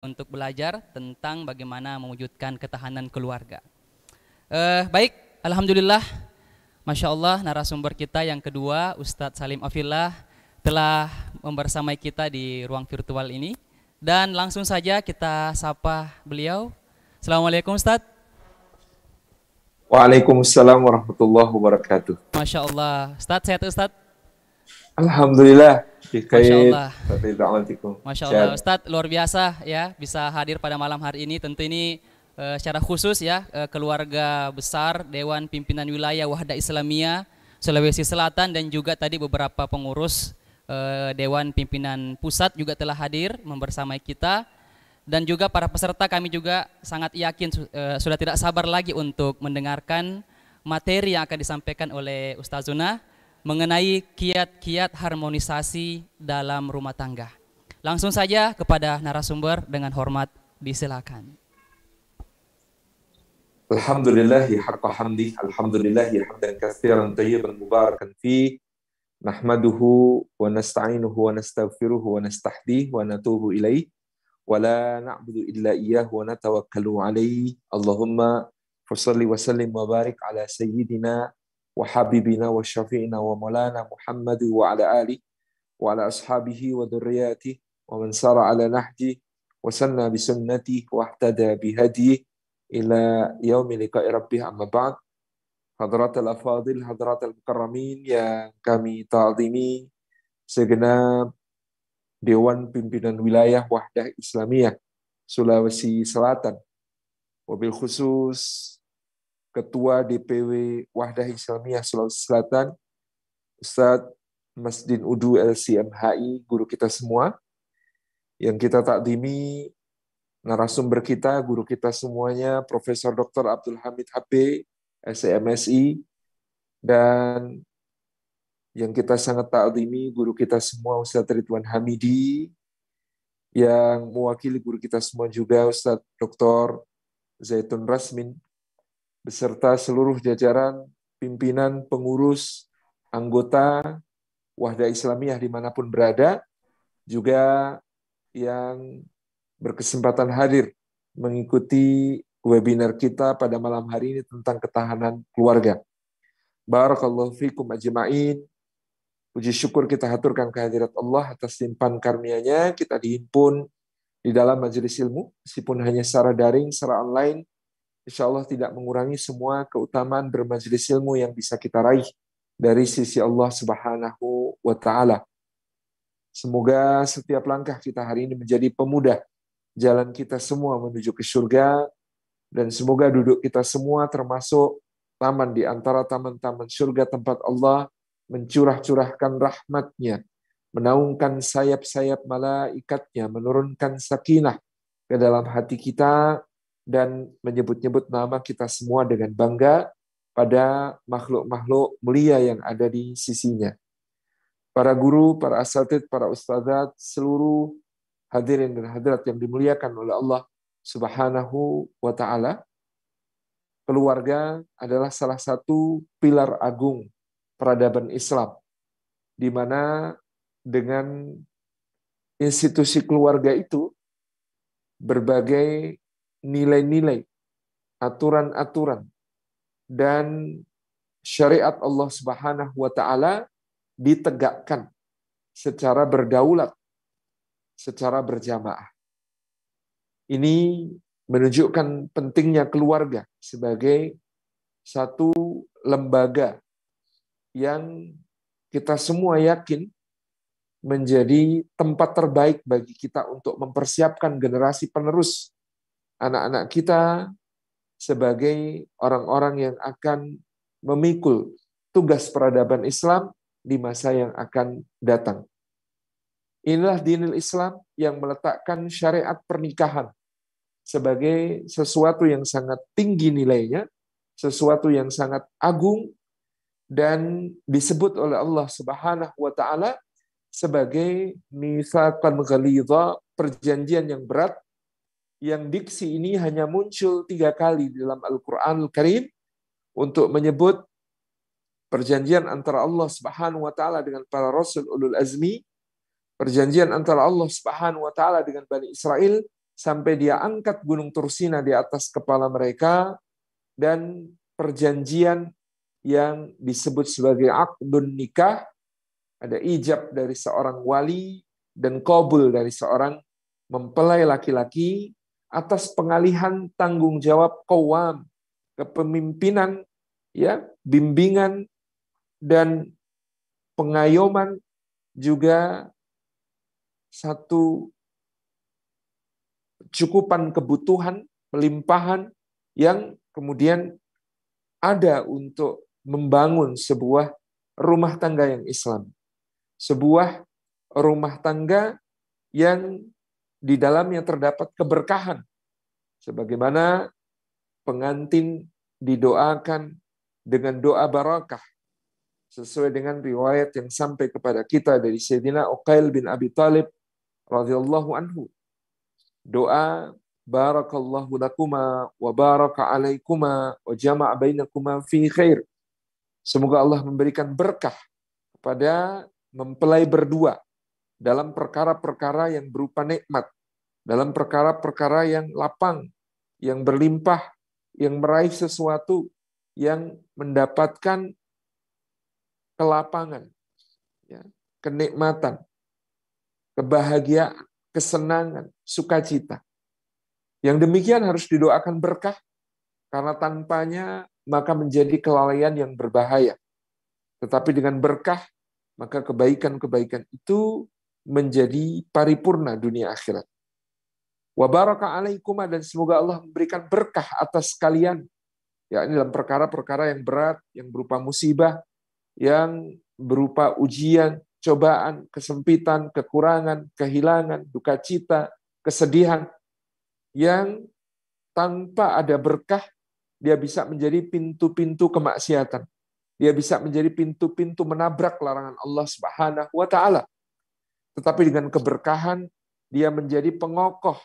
untuk belajar tentang bagaimana mewujudkan ketahanan keluarga. Baik, alhamdulillah, masya Allah, narasumber kita yang kedua, Ustadz Salim Afillah, telah membersamai kita di ruang virtual ini. Dan langsung saja kita sapa beliau. Assalamualaikum Ustadz. Waalaikumsalam warahmatullahi wabarakatuh. Masya Allah, Ustadz, sehat Ustadz? Alhamdulillah. Masya Allah. Masya Allah, Ustadz, luar biasa ya bisa hadir pada malam hari ini. Tentu ini secara khusus ya, keluarga besar Dewan Pimpinan Wilayah Wahda Islamiyah Sulawesi Selatan dan juga tadi beberapa pengurus Dewan Pimpinan Pusat juga telah hadir membersamai kita. Dan juga para peserta, kami juga sangat yakin sudah tidak sabar lagi untuk mendengarkan materi yang akan disampaikan oleh Ustazuna mengenai kiat-kiat harmonisasi dalam rumah tangga. Langsung saja kepada narasumber, dengan hormat disilakan. Alhamdulillahi haqqa hamdi, alhamdulillahi hamdan katsiran thayyiban mubarakan fi, nahmaduhu wa nasta'inuhu wa nastaghfiruhu wa nastahdihi wa natubu ilaih, wa la na'budu illa iyyahu wa natawakkalu alaihi. Allahumma fashalli wa sallim wa barik ala sayyidina wa habibina wa syafi'ina wa maulana Muhammad wa ala alihi wa ala ashabihi wa dzurriyyatihi wa man sara ala nahji wa sanna bi sunnatihi wa ihtada bi hadihi ila yaumi liqa'i rabbih, amma ba'd. Hadratal afadil, hadratal mukarramin yang kami ta'zimi, segenap Dewan Pimpinan Wilayah Wahdah Islamiyah Sulawesi Selatan, wabil khusus Ketua DPW Wahdah Islamiyah Sulawesi Selatan, Ustadz Masdin Udu LCMHI, guru kita semua, yang kita takdimi narasumber kita, guru kita semuanya, Profesor Dr. Abdul Hamid HP, SCMSI, dan yang kita sangat takdimi guru kita semua, Ustadz Ridwan Hamidi, yang mewakili guru kita semua juga, Ustadz Dr. Zaitun Rasmin, beserta seluruh jajaran pimpinan, pengurus, anggota Wahdah Islamiyah dimanapun berada, juga yang berkesempatan hadir mengikuti webinar kita pada malam hari ini tentang ketahanan keluarga. Barakallahu fikum ajma'in. Puji syukur kita haturkan kehadirat Allah atas limpahan karunia-Nya, kita dihimpun di dalam majelis ilmu, meskipun hanya secara daring, secara online. Insya Allah tidak mengurangi semua keutamaan bermajelis ilmu yang bisa kita raih dari sisi Allah Subhanahu wa Ta'ala. Semoga setiap langkah kita hari ini menjadi pemudah jalan kita semua menuju ke surga, dan semoga duduk kita semua termasuk taman di antara taman-taman surga tempat Allah mencurah-curahkan rahmat-Nya, menaungkan sayap-sayap malaikatnya, menurunkan sakinah ke dalam hati kita, dan menyebut-nyebut nama kita semua dengan bangga pada makhluk-makhluk mulia yang ada di sisinya. Para guru, para asatidz, para ustadzat, seluruh hadirin dan hadirat yang dimuliakan oleh Allah Subhanahu wa Ta'ala, keluarga adalah salah satu pilar agung peradaban Islam, di mana dengan institusi keluarga itu berbagai nilai-nilai, aturan-aturan, dan syariat Allah Subhanahu wa Ta'ala ditegakkan secara berdaulat, secara berjamaah. Ini menunjukkan pentingnya keluarga sebagai satu lembaga yang kita semua yakin menjadi tempat terbaik bagi kita untuk mempersiapkan generasi penerus anak-anak kita sebagai orang-orang yang akan memikul tugas peradaban Islam di masa yang akan datang. Inilah dinul Islam yang meletakkan syariat pernikahan sebagai sesuatu yang sangat tinggi nilainya, sesuatu yang sangat agung, dan disebut oleh Allah Subhanahu wa Ta'ala sebagai mitsaqan ghalidha, perjanjian yang berat, yang diksi ini hanya muncul 3 kali dalam Al-Quranul Karim untuk menyebut perjanjian antara Allah Subhanahu wa Ta'ala dengan para Rasul Ulul Azmi, perjanjian antara Allah Subhanahu wa Ta'ala dengan Bani Israel, sampai dia angkat gunung Tursina di atas kepala mereka, dan perjanjian yang disebut sebagai aqdun nikah, ada ijab dari seorang wali dan qabul dari seorang mempelai laki-laki atas pengalihan tanggung jawab qawam, kepemimpinan, ya, bimbingan dan pengayoman, juga satu cukupan kebutuhan, melimpahan yang kemudian ada untuk membangun sebuah rumah tangga yang Islam. Sebuah rumah tangga yang di dalamnya terdapat keberkahan. Sebagaimana pengantin didoakan dengan doa barakah. Sesuai dengan riwayat yang sampai kepada kita dari Sayyidina Uqail bin Abi Talib radhiyallahu anhu. Doa barakallahu lakuma wa baraka alaikuma wa jama'a bainakuma fi khair. Semoga Allah memberikan berkah kepada mempelai berdua dalam perkara-perkara yang berupa nikmat, dalam perkara-perkara yang lapang, yang berlimpah, yang meraih sesuatu, yang mendapatkan kelapangan, ya, kenikmatan, kebahagiaan, kesenangan, sukacita. Yang demikian harus didoakan berkah, karena tanpanya maka menjadi kelalaian yang berbahaya. Tetapi dengan berkah, maka kebaikan-kebaikan itu menjadi paripurna dunia akhirat. Wa baraka alaikuma, dan semoga Allah memberikan berkah atas kalian, ya, ini dalam perkara-perkara yang berat, yang berupa musibah, yang berupa ujian, cobaan, kesempitan, kekurangan, kehilangan, duka cita, kesedihan, yang tanpa ada berkah, dia bisa menjadi pintu-pintu kemaksiatan. Dia bisa menjadi pintu-pintu menabrak larangan Allah Subhanahu wa Ta'ala. Tetapi dengan keberkahan, dia menjadi pengokoh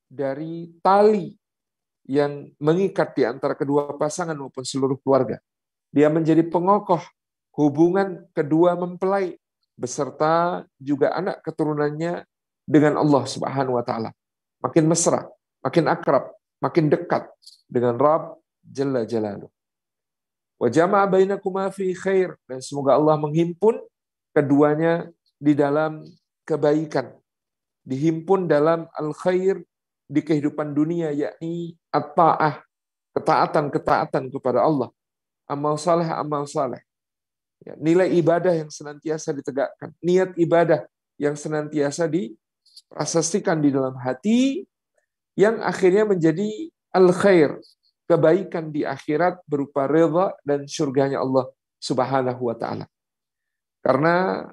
dari tali yang mengikat di antara kedua pasangan maupun seluruh keluarga. Dia menjadi pengokoh hubungan kedua mempelai beserta juga anak keturunannya dengan Allah Subhanahu wa Ta'ala. Makin mesra, makin akrab, makin dekat dengan Rabb Jalla Jalaluh. Wa jama'a bainakuma fi khair, dan semoga Allah menghimpun keduanya di dalam kebaikan, dihimpun dalam al-khair di kehidupan dunia, yakni at-ta'ah, ketaatan kepada Allah, amal saleh, ya, nilai ibadah yang senantiasa ditegakkan, niat ibadah yang senantiasa diprasestikan di dalam hati, yang akhirnya menjadi al-khair, kebaikan di akhirat berupa ridha dan surganya Allah Subhanahu wa Ta'ala. Karena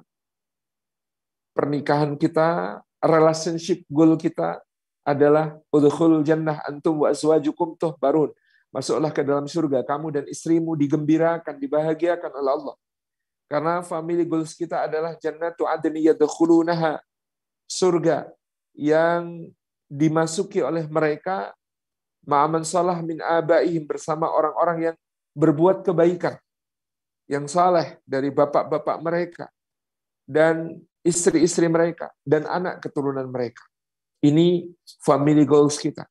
pernikahan kita, relationship goal kita adalah udkhul jannah antum wa azwajukum tuhbarun. Masuklah ke dalam surga, kamu dan istrimu digembirakan, dibahagiakan oleh Allah. Karena family goals kita adalah jannatu adni yadkhulunaha, surga yang dimasuki oleh mereka ma'aman salah min abaihim, bersama orang-orang yang berbuat kebaikan, yang saleh dari bapak-bapak mereka dan istri-istri mereka dan anak keturunan mereka. Ini family goals kita.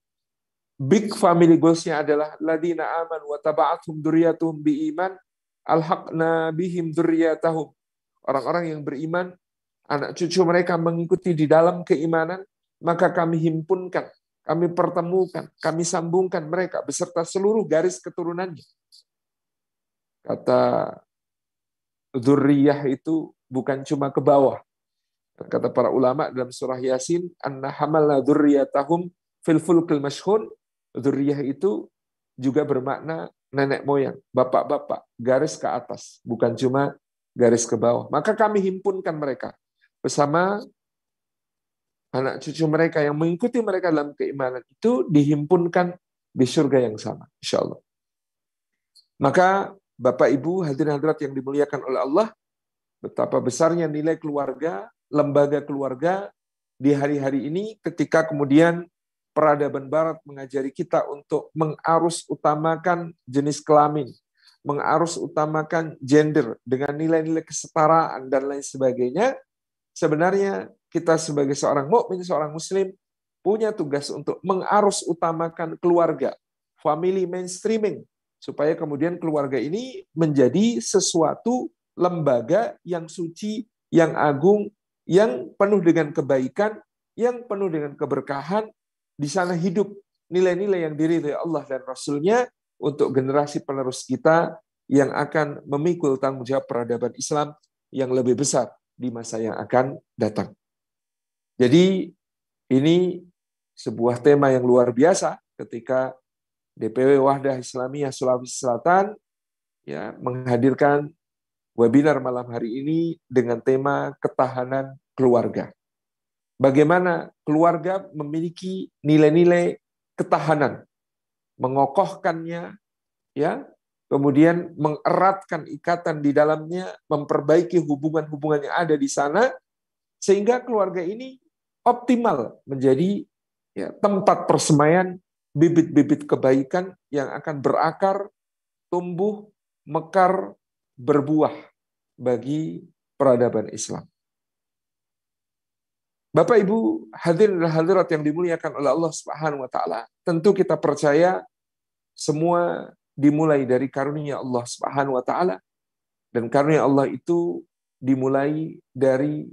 Big family goals-nya adalah ladina aman wa taba'athum dzurriyyatuhum biiman alhaqna bihim dzurriyyatahum. Orang-orang yang beriman, anak cucu mereka mengikuti di dalam keimanan, maka kami himpunkan, kami pertemukan, kami sambungkan mereka beserta seluruh garis keturunannya. Kata dzurriyah itu bukan cuma ke bawah. Kata para ulama dalam surah Yasin, anna hamalna dzurriyyatahum fil fulkil mashhun. Dzurriyah itu juga bermakna nenek moyang, bapak-bapak, garis ke atas, bukan cuma garis ke bawah. Maka kami himpunkan mereka bersama anak cucu mereka yang mengikuti mereka dalam keimanan, itu dihimpunkan di surga yang sama, insyaallah. Maka Bapak Ibu hadirin hadirat yang dimuliakan oleh Allah, betapa besarnya nilai keluarga, lembaga keluarga di hari-hari ini, ketika kemudian peradaban Barat mengajari kita untuk mengarus utamakan jenis kelamin, mengarus utamakan gender dengan nilai-nilai kesetaraan dan lain sebagainya. Sebenarnya kita sebagai seorang mukmin, seorang muslim, punya tugas untuk mengarus utamakan keluarga, family mainstreaming, supaya kemudian keluarga ini menjadi sesuatu lembaga yang suci, yang agung, yang penuh dengan kebaikan, yang penuh dengan keberkahan. Di sana hidup nilai-nilai yang diridhai Allah dan Rasul-Nya untuk generasi penerus kita yang akan memikul tanggung jawab peradaban Islam yang lebih besar di masa yang akan datang. Jadi ini sebuah tema yang luar biasa ketika DPW Wahdah Islamiyah Sulawesi Selatan ya menghadirkan webinar malam hari ini dengan tema ketahanan keluarga. Bagaimana keluarga memiliki nilai-nilai ketahanan, mengokohkannya, ya, kemudian mengeratkan ikatan di dalamnya, memperbaiki hubungan-hubungan yang ada di sana, sehingga keluarga ini optimal menjadi ya, tempat persemaian bibit-bibit kebaikan yang akan berakar, tumbuh, mekar, berbuah bagi peradaban Islam. Bapak Ibu hadirin dan hadirat yang dimuliakan oleh Allah Subhanahu wa taala, tentu kita percaya semua dimulai dari karunia Allah Subhanahu wa taala, dan karunia Allah itu dimulai dari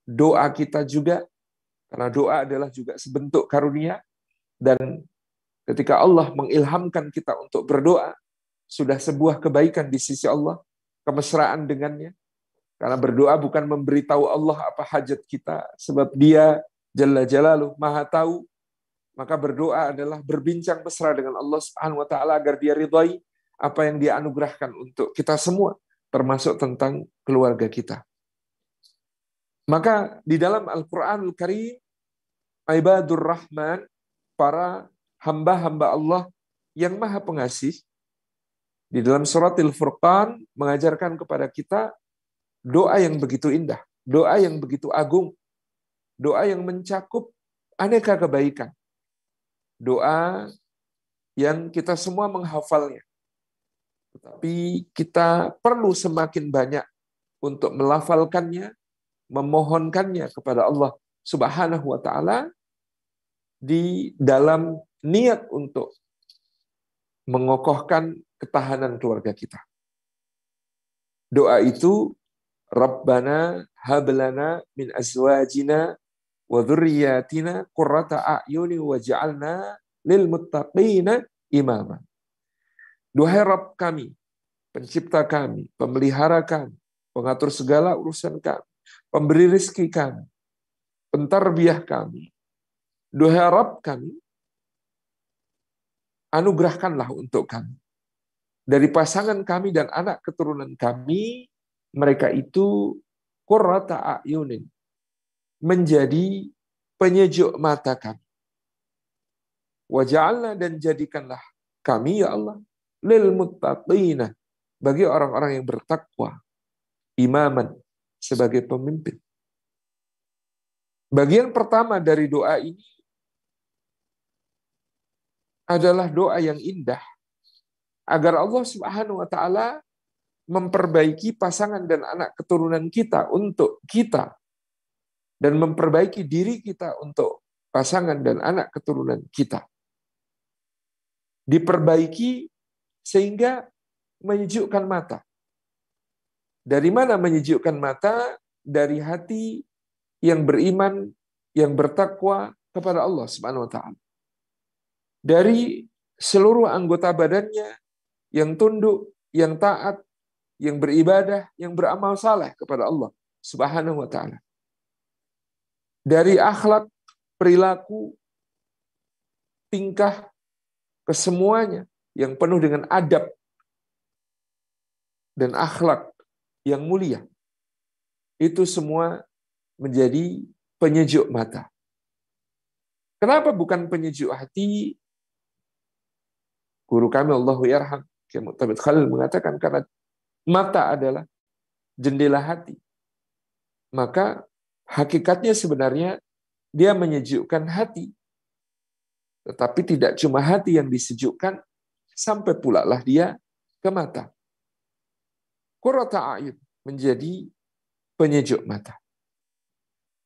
doa kita juga, karena doa adalah juga sebentuk karunia. Dan ketika Allah mengilhamkan kita untuk berdoa, sudah sebuah kebaikan di sisi Allah, kemesraan dengannya. Karena berdoa bukan memberitahu Allah apa hajat kita, sebab Dia Jalla Jalaluh Maha Tahu. Maka berdoa adalah berbincang mesra dengan Allah Subhanahu wa taala agar Dia ridhai apa yang Dia anugerahkan untuk kita semua, termasuk tentang keluarga kita. Maka di dalam Al-Qur'anul Karim, Ibadur Rahman, para hamba-hamba Allah yang Maha Pengasih, di dalam surat Al-Furqan mengajarkan kepada kita doa yang begitu indah, doa yang begitu agung, doa yang mencakup aneka kebaikan, doa yang kita semua menghafalnya. Tetapi kita perlu semakin banyak untuk melafalkannya, memohonkannya kepada Allah Subhanahu wa taala di dalam niat untuk mengokohkan ketahanan keluarga kita. Doa itu Rabbana hablana min azwajina wa dzurriyyatina qurrata a'yuni waj'alna lil muttaqina imama. Duhai Rabb kami, pencipta kami, pemelihara kami, pengatur segala urusan kami, pemberi rezeki kami, pentarbiah kami. Duhai Rabb kami, anugerahkanlah untuk kami dari pasangan kami dan anak keturunan kami, mereka itu qurrata a'yunin, menjadi penyejuk mata kami. Waja'alna, dan jadikanlah kami ya Allah lil muttaqina, bagi orang-orang yang bertakwa, imaman, sebagai pemimpin. Bagian pertama dari doa ini adalah doa yang indah agar Allah Subhanahu wa taala memperbaiki pasangan dan anak keturunan kita untuk kita, dan memperbaiki diri kita untuk pasangan dan anak keturunan kita. Diperbaiki sehingga menyejukkan mata. Dari mana menyejukkan mata? Dari hati yang beriman, yang bertakwa kepada Allah Subhanahu wa taala. Dari seluruh anggota badannya yang tunduk, yang taat, yang beribadah, yang beramal saleh kepada Allah Subhanahu wa taala. Dari akhlak, perilaku, tingkah, kesemuanya yang penuh dengan adab dan akhlak yang mulia. Itu semua menjadi penyejuk mata. Kenapa bukan penyejuk hati? Guru kami Allahu yarham, Kiai Mu'tabid Khalil mengatakan karena mata adalah jendela hati. Maka hakikatnya sebenarnya dia menyejukkan hati. Tetapi tidak cuma hati yang disejukkan, sampai pula lah dia ke mata. Qurrata a'yun, menjadi penyejuk mata.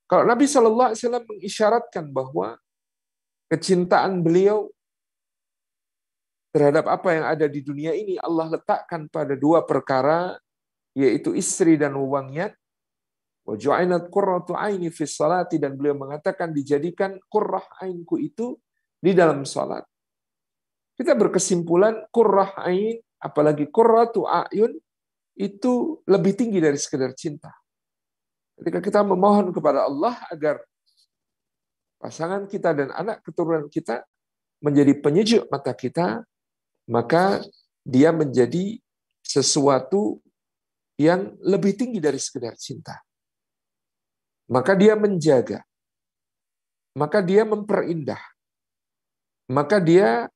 Kalau Nabi SAW mengisyaratkan bahwa kecintaan beliau terhadap apa yang ada di dunia ini Allah letakkan pada dua perkara, yaitu istri dan wewangian. Wa ju'inat qurratu aini fi sholati, dan beliau mengatakan dijadikan qurrah ainku itu di dalam salat. Kita berkesimpulan qurrah ain, apalagi qurratu ayun, itu lebih tinggi dari sekedar cinta. Ketika kita memohon kepada Allah agar pasangan kita dan anak keturunan kita menjadi penyejuk mata kita, maka dia menjadi sesuatu yang lebih tinggi dari sekedar cinta. Maka dia menjaga, maka dia memperindah, maka dia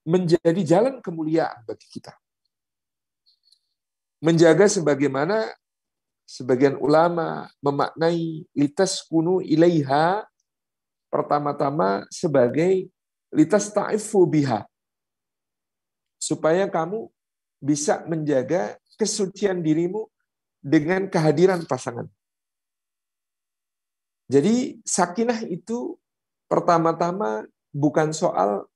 menjadi jalan kemuliaan bagi kita. Menjaga sebagaimana sebagian ulama memaknai litaskunu ilaiha, pertama-tama sebagai litastaifu biha, supaya kamu bisa menjaga kesucian dirimu dengan kehadiran pasangan. Jadi sakinah itu pertama-tama bukan soal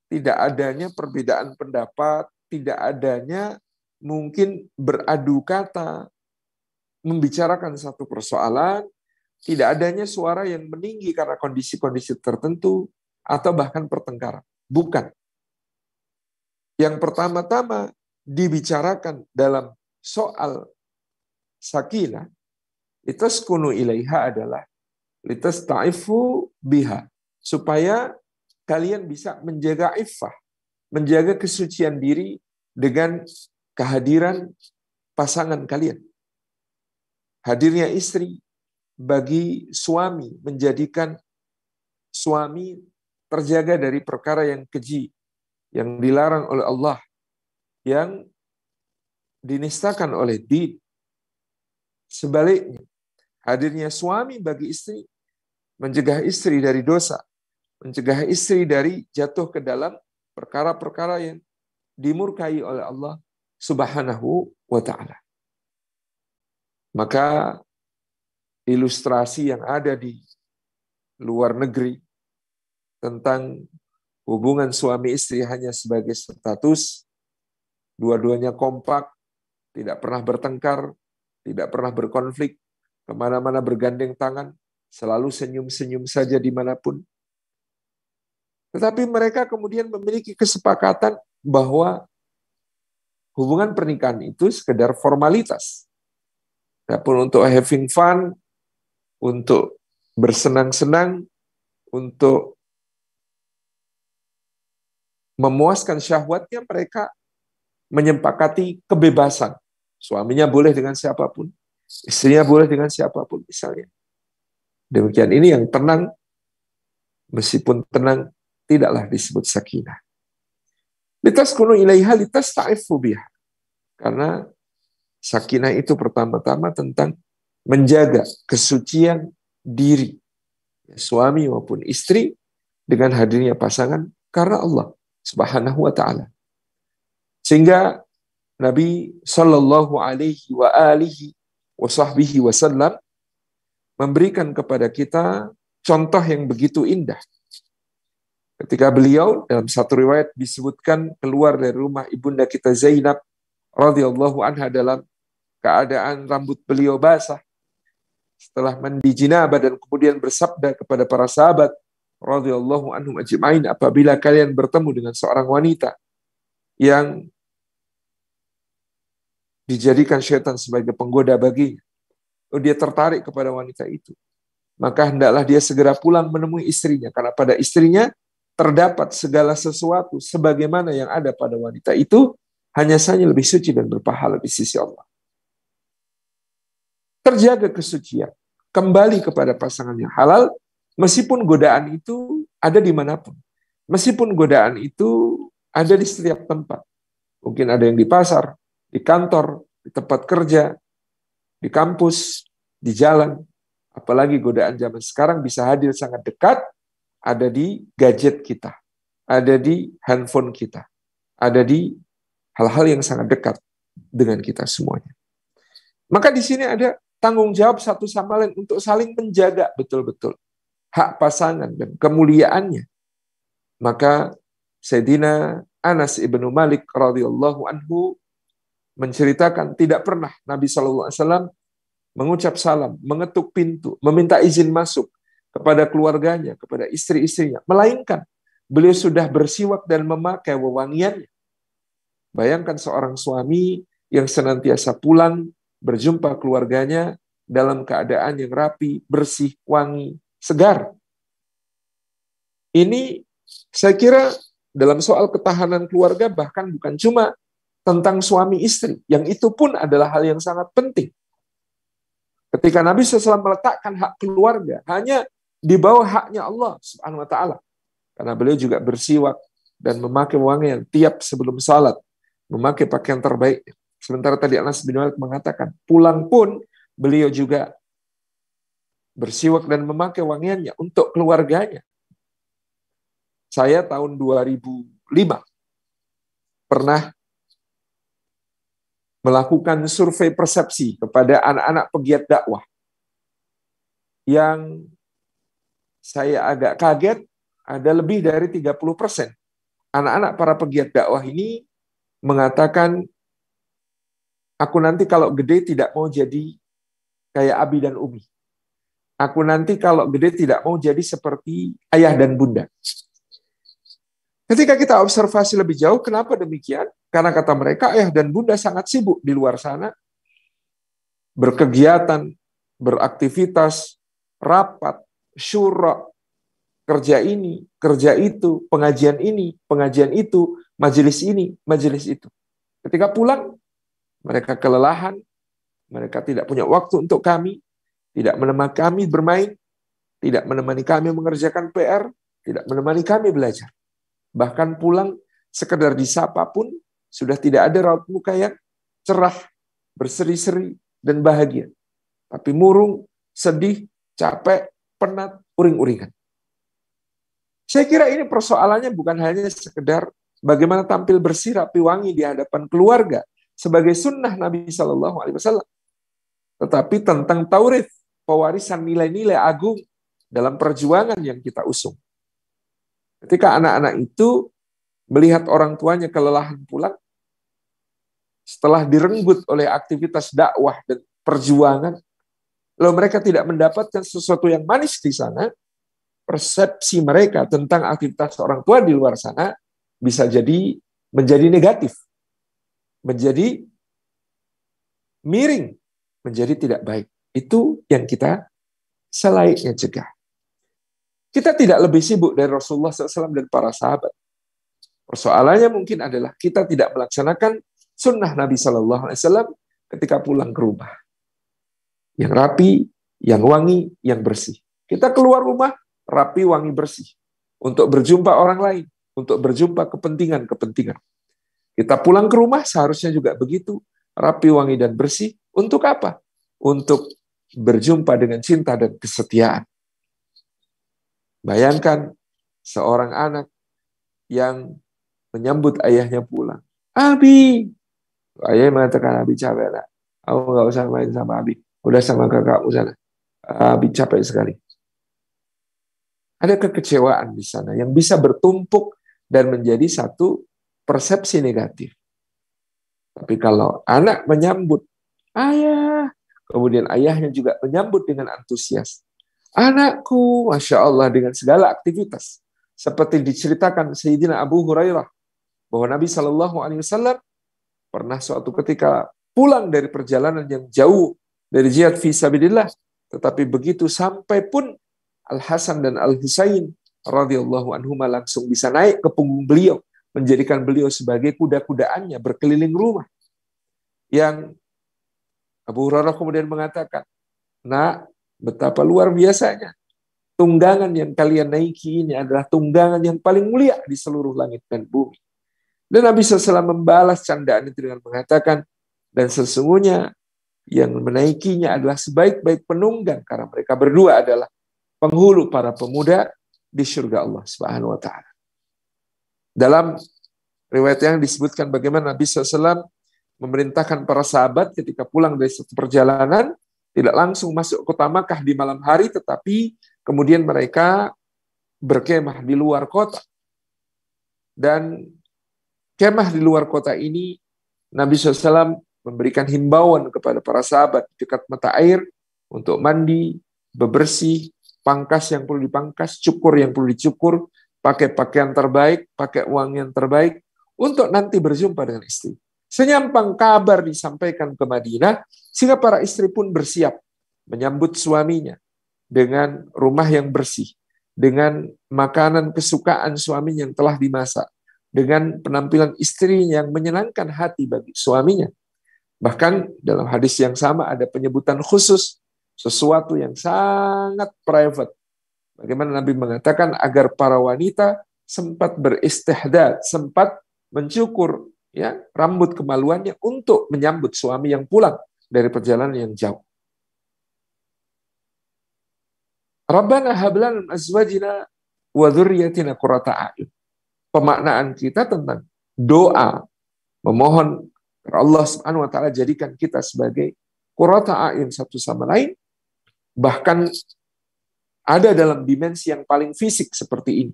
tidak adanya perbedaan pendapat, tidak adanya mungkin beradu kata, membicarakan satu persoalan, tidak adanya suara yang meninggi karena kondisi-kondisi tertentu, atau bahkan pertengkaran. Bukan. Yang pertama-tama dibicarakan dalam soal sakinah, litaskunu ilaiha adalah litastaifu biha, supaya kalian bisa menjaga iffah, menjaga kesucian diri dengan kehadiran pasangan kalian. Hadirnya istri bagi suami menjadikan suami terjaga dari perkara yang keji, yang dilarang oleh Allah, yang dinistakan oleh din. Sebaliknya, hadirnya suami bagi istri mencegah istri dari dosa, mencegah istri dari jatuh ke dalam perkara-perkara yang dimurkai oleh Allah Subhanahu wa ta'ala. Maka ilustrasi yang ada di luar negeri tentang hubungan suami istri hanya sebagai status, dua-duanya kompak, tidak pernah bertengkar, tidak pernah berkonflik, kemana-mana bergandeng tangan, selalu senyum-senyum saja dimanapun. Tetapi mereka kemudian memiliki kesepakatan bahwa hubungan pernikahan itu sekedar formalitas. Adapun untuk having fun, untuk bersenang-senang, untuk memuaskan syahwatnya, mereka menyepakati kebebasan. Suaminya boleh dengan siapapun, istrinya boleh dengan siapapun misalnya. Demikian, ini yang tenang, meskipun tenang tidaklah disebut sakinah. Litaskunu ilaiha litastaifu biha. Karena sakinah itu pertama-tama tentang menjaga kesucian diri suami maupun istri dengan hadirnya pasangan karena Allah Subhanahu wa ta'ala. Sehingga Nabi sallallahu alaihi wa alihi wa sahbihi wasallam memberikan kepada kita contoh yang begitu indah. Ketika beliau dalam satu riwayat disebutkan keluar dari rumah ibunda kita Zainab radhiyallahu anha dalam keadaan rambut beliau basah setelah mandi jinabah, dan kemudian bersabda kepada para sahabat radhiyallahu anhum ajma'in, apabila kalian bertemu dengan seorang wanita yang dijadikan syaitan sebagai penggoda baginya, dia tertarik kepada wanita itu, maka hendaklah dia segera pulang menemui istrinya, karena pada istrinya terdapat segala sesuatu sebagaimana yang ada pada wanita itu, hanya saja lebih suci dan berpahala di sisi Allah. Terjaga kesucian, kembali kepada pasangan yang halal, meskipun godaan itu ada dimanapun, meskipun godaan itu ada di setiap tempat. Mungkin ada yang di pasar, di kantor, di tempat kerja, di kampus, di jalan. Apalagi godaan zaman sekarang bisa hadir sangat dekat, ada di gadget kita, ada di handphone kita, ada di hal-hal yang sangat dekat dengan kita semuanya. Maka di sini ada tanggung jawab satu sama lain untuk saling menjaga betul-betul. hak pasangan dan kemuliaannya, maka Sayyidina Anas ibnu Malik radhiyallahu anhu menceritakan tidak pernah Nabi SAW mengucap salam, mengetuk pintu, meminta izin masuk kepada keluarganya, kepada istri-istrinya, melainkan beliau sudah bersiwak dan memakai wewangiannya. Bayangkan seorang suami yang senantiasa pulang berjumpa keluarganya dalam keadaan yang rapi, bersih, wangi, segar. Ini saya kira dalam soal ketahanan keluarga bahkan bukan cuma tentang suami istri, yang itu pun adalah hal yang sangat penting. Ketika Nabi SAW meletakkan hak keluarga hanya di bawah haknya Allah Subhanahu wa taala. Karena beliau juga bersiwak dan memakai wangian tiap sebelum salat, memakai pakaian terbaik. Sementara tadi Anas bin Malik mengatakan, pulang pun beliau juga bersiwak dan memakai wangiannya untuk keluarganya. Saya tahun 2005 pernah melakukan survei persepsi kepada anak-anak pegiat dakwah. Yang saya agak kaget, ada lebih dari 30% anak-anak para pegiat dakwah ini mengatakan, aku nanti kalau gede tidak mau jadi kayak Abi dan Umi. Aku nanti kalau gede tidak mau jadi seperti ayah dan bunda. Ketika kita observasi lebih jauh, kenapa demikian? Karena kata mereka, ayah dan bunda sangat sibuk di luar sana, berkegiatan, beraktivitas, rapat, syura, kerja ini, kerja itu, pengajian ini, pengajian itu, majelis ini, majelis itu. Ketika pulang, mereka kelelahan, mereka tidak punya waktu untuk kami, tidak menemani kami bermain, tidak menemani kami mengerjakan PR, tidak menemani kami belajar. Bahkan pulang, sekedar disapa pun, sudah tidak ada raut muka yang cerah, berseri-seri, dan bahagia. Tapi murung, sedih, capek, penat, uring-uringan. Saya kira ini persoalannya bukan hanya sekedar bagaimana tampil bersih, rapi, wangi di hadapan keluarga sebagai sunnah Nabi SAW, tetapi tentang taurith, pewarisan nilai-nilai agung dalam perjuangan yang kita usung. Ketika anak-anak itu melihat orang tuanya kelelahan pulang, setelah direnggut oleh aktivitas dakwah dan perjuangan, lalu mereka tidak mendapatkan sesuatu yang manis di sana, persepsi mereka tentang aktivitas orang tua di luar sana bisa jadi menjadi negatif, menjadi miring, menjadi tidak baik. Itu yang kita selayaknya cegah. Kita tidak lebih sibuk dari Rasulullah SAW dan para sahabat. Persoalannya mungkin adalah kita tidak melaksanakan sunnah Nabi SAW ketika pulang ke rumah. Yang rapi, yang wangi, yang bersih. Kita keluar rumah, rapi, wangi, bersih. Untuk berjumpa orang lain, untuk berjumpa kepentingan-kepentingan. Kita pulang ke rumah seharusnya juga begitu, rapi, wangi, dan bersih. Untuk apa? Untuk berjumpa dengan cinta dan kesetiaan. Bayangkan seorang anak yang menyambut ayahnya pulang. Abi! Ayah mengatakan, Abi capek. Nak. Aku nggak usah main sama Abi. Udah sama kakakmu sana. Abi capek sekali. Ada kekecewaan di sana yang bisa bertumpuk dan menjadi satu persepsi negatif. Tapi kalau anak menyambut ayah, kemudian ayahnya juga menyambut dengan antusias. Anakku, Masya Allah, dengan segala aktivitas. Seperti diceritakan Sayyidina Abu Hurairah, bahwa Nabi SAW pernah suatu ketika pulang dari perjalanan yang jauh dari jihad fi sabilillah, tetapi begitu sampai pun Al-Hasan dan Al-Husain radhiyallahu anhuma langsung bisa naik ke punggung beliau, menjadikan beliau sebagai kuda-kudaannya berkeliling rumah. Yang Abu Hurairah kemudian mengatakan, nak, betapa luar biasanya. Tunggangan yang kalian naiki ini adalah tunggangan yang paling mulia di seluruh langit dan bumi. Dan Nabi SAW membalas candaan itu dengan mengatakan, dan sesungguhnya yang menaikinya adalah sebaik-baik penunggang, karena mereka berdua adalah penghulu para pemuda di surga Allah Subhanahu wa taala. Dalam riwayat yang disebutkan bagaimana Nabi SAW memerintahkan para sahabat ketika pulang dari satu perjalanan, tidak langsung masuk kota Makkah di malam hari, tetapi Kemudian mereka berkemah di luar kota. Dan kemah di luar kota ini, Nabi SAW memberikan himbauan kepada para sahabat dekat mata air untuk mandi, bebersih, pangkas yang perlu dipangkas, cukur yang perlu dicukur, pakai pakaian terbaik, pakai uang yang terbaik, untuk nanti berjumpa dengan istri. Senyampang kabar disampaikan ke Madinah, sehingga para istri pun bersiap menyambut suaminya dengan rumah yang bersih, dengan makanan kesukaan suami yang telah dimasak, dengan penampilan istri yang menyenangkan hati bagi suaminya. Bahkan dalam hadis yang sama ada penyebutan khusus, sesuatu yang sangat private. Bagaimana Nabi mengatakan agar para wanita sempat beristihdad, sempat mencukur ya rambut kemaluannya untuk menyambut suami yang pulang dari perjalanan yang jauh. Rabbana hab lana min azwajina wa dzurriyyatina qurrata a'yun. Pemaknaan kita tentang doa memohon Allah Subhanahu wa taala jadikan kita sebagai qurrata a'yun satu sama lain, bahkan ada dalam dimensi yang paling fisik seperti ini,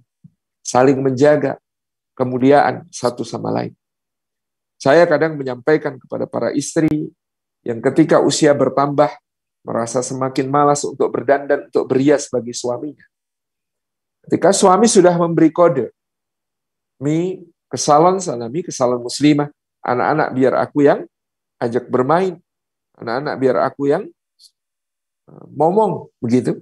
saling menjaga kemuliaan satu sama lain. Saya kadang menyampaikan kepada para istri yang ketika usia bertambah merasa semakin malas untuk berdandan, untuk berhias bagi suaminya. Ketika suami sudah memberi kode, Mi ke salon sana, Mi ke salon muslimah, anak-anak biar aku yang ajak bermain, anak-anak biar aku yang ngomong, begitu.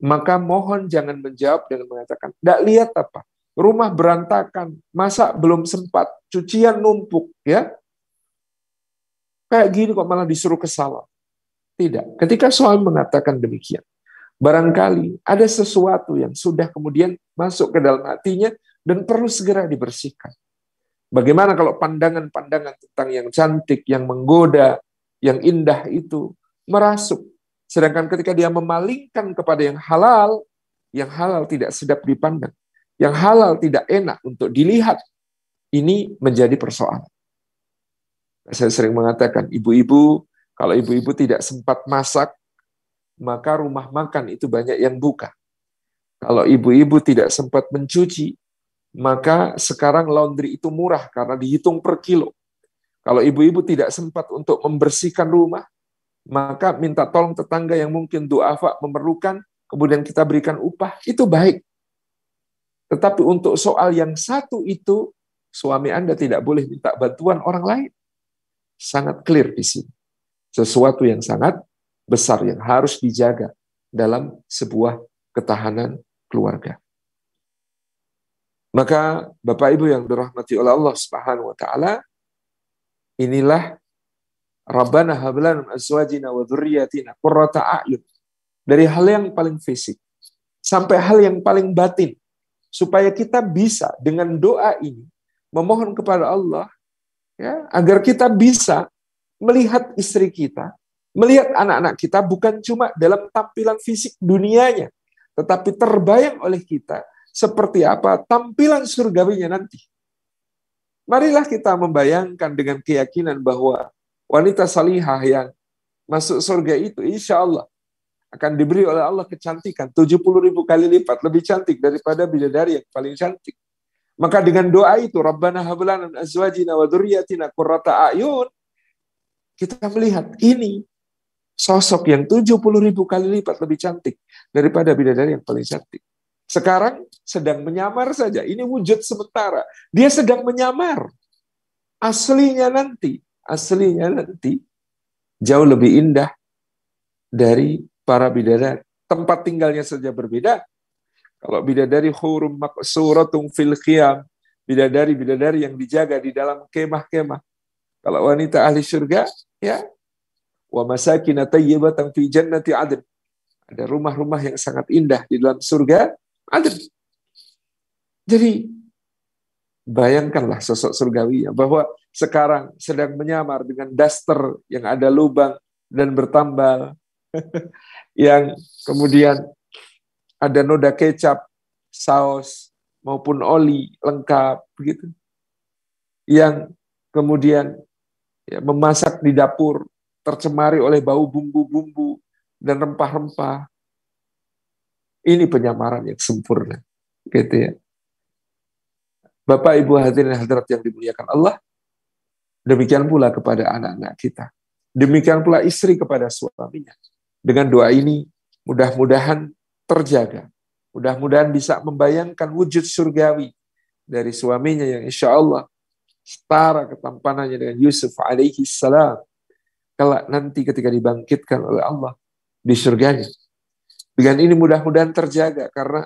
Maka mohon jangan menjawab dengan mengatakan, "Nggak lihat apa? Rumah berantakan, masa belum sempat, cucian numpuk, ya? Kayak gini kok malah disuruh ke salon." Tidak. Ketika suami mengatakan demikian, barangkali ada sesuatu yang sudah kemudian masuk ke dalam hatinya dan perlu segera dibersihkan. Bagaimana kalau pandangan-pandangan tentang yang cantik, yang menggoda, yang indah itu merasuk. Sedangkan ketika dia memalingkan kepada yang halal tidak sedap dipandang, yang halal tidak enak untuk dilihat, ini menjadi persoalan. Saya sering mengatakan, ibu-ibu, kalau ibu-ibu tidak sempat masak, maka rumah makan itu banyak yang buka. Kalau ibu-ibu tidak sempat mencuci, maka sekarang laundry itu murah karena dihitung per kilo. Kalau ibu-ibu tidak sempat untuk membersihkan rumah, maka minta tolong tetangga yang mungkin duafa memerlukan, kemudian kita berikan upah, itu baik. Tetapi untuk soal yang satu itu, suami Anda tidak boleh minta bantuan orang lain. Sangat clear di sini. Sesuatu yang sangat besar yang harus dijaga dalam sebuah ketahanan keluarga. Maka Bapak Ibu yang dirahmati oleh Allah Subhanahu wa taala, inilah Rabbana hab lana min azwajina wa dzurriyyatina qurrata a'yun. Dari hal yang paling fisik sampai hal yang paling batin, supaya kita bisa dengan doa ini memohon kepada Allah ya, agar kita bisa melihat istri kita, melihat anak-anak kita bukan cuma dalam tampilan fisik dunianya, tetapi terbayang oleh kita seperti apa tampilan surgawinya nanti. Marilah kita membayangkan dengan keyakinan bahwa wanita salihah yang masuk surga itu insya Allah akan diberi oleh Allah kecantikan 70.000 kali lipat lebih cantik daripada bidadari yang paling cantik. Maka dengan doa itu, Rabbana hab lana min azwajina wa dzurriyyatina qurrata a'yun, kita melihat ini sosok yang 70.000 kali lipat lebih cantik daripada bidadari yang paling cantik. Sekarang sedang menyamar saja. Ini wujud sementara. Dia sedang menyamar. Aslinya nanti jauh lebih indah dari para bidadari. Tempat tinggalnya saja berbeda. Kalau bidadari hurum maqsuratun fil khiyam, bidadari yang dijaga di dalam kemah-kemah. Kalau wanita ahli surga, ya, wa masakin tayyibatan fi jannati adn. Ada rumah-rumah yang sangat indah di dalam surga adn. Jadi bayangkanlah sosok surgawinya bahwa sekarang sedang menyamar dengan daster yang ada lubang dan bertambal, yang kemudian ada noda kecap, saus maupun oli lengkap begitu. Yang kemudian ya, memasak di dapur tercemari oleh bau bumbu-bumbu dan rempah-rempah. Ini penyamaran yang sempurna. Gitu ya. Bapak, Ibu hadirin hadirat yang dimuliakan Allah, demikian pula kepada anak-anak kita. Demikian pula istri kepada suaminya. Dengan doa ini, mudah-mudahan terjaga. Mudah-mudahan bisa membayangkan wujud surgawi dari suaminya yang insya Allah setara ketampanannya dengan Yusuf alaihi salam. Kelak nanti ketika dibangkitkan oleh Allah di surganya. Dengan ini mudah-mudahan terjaga, karena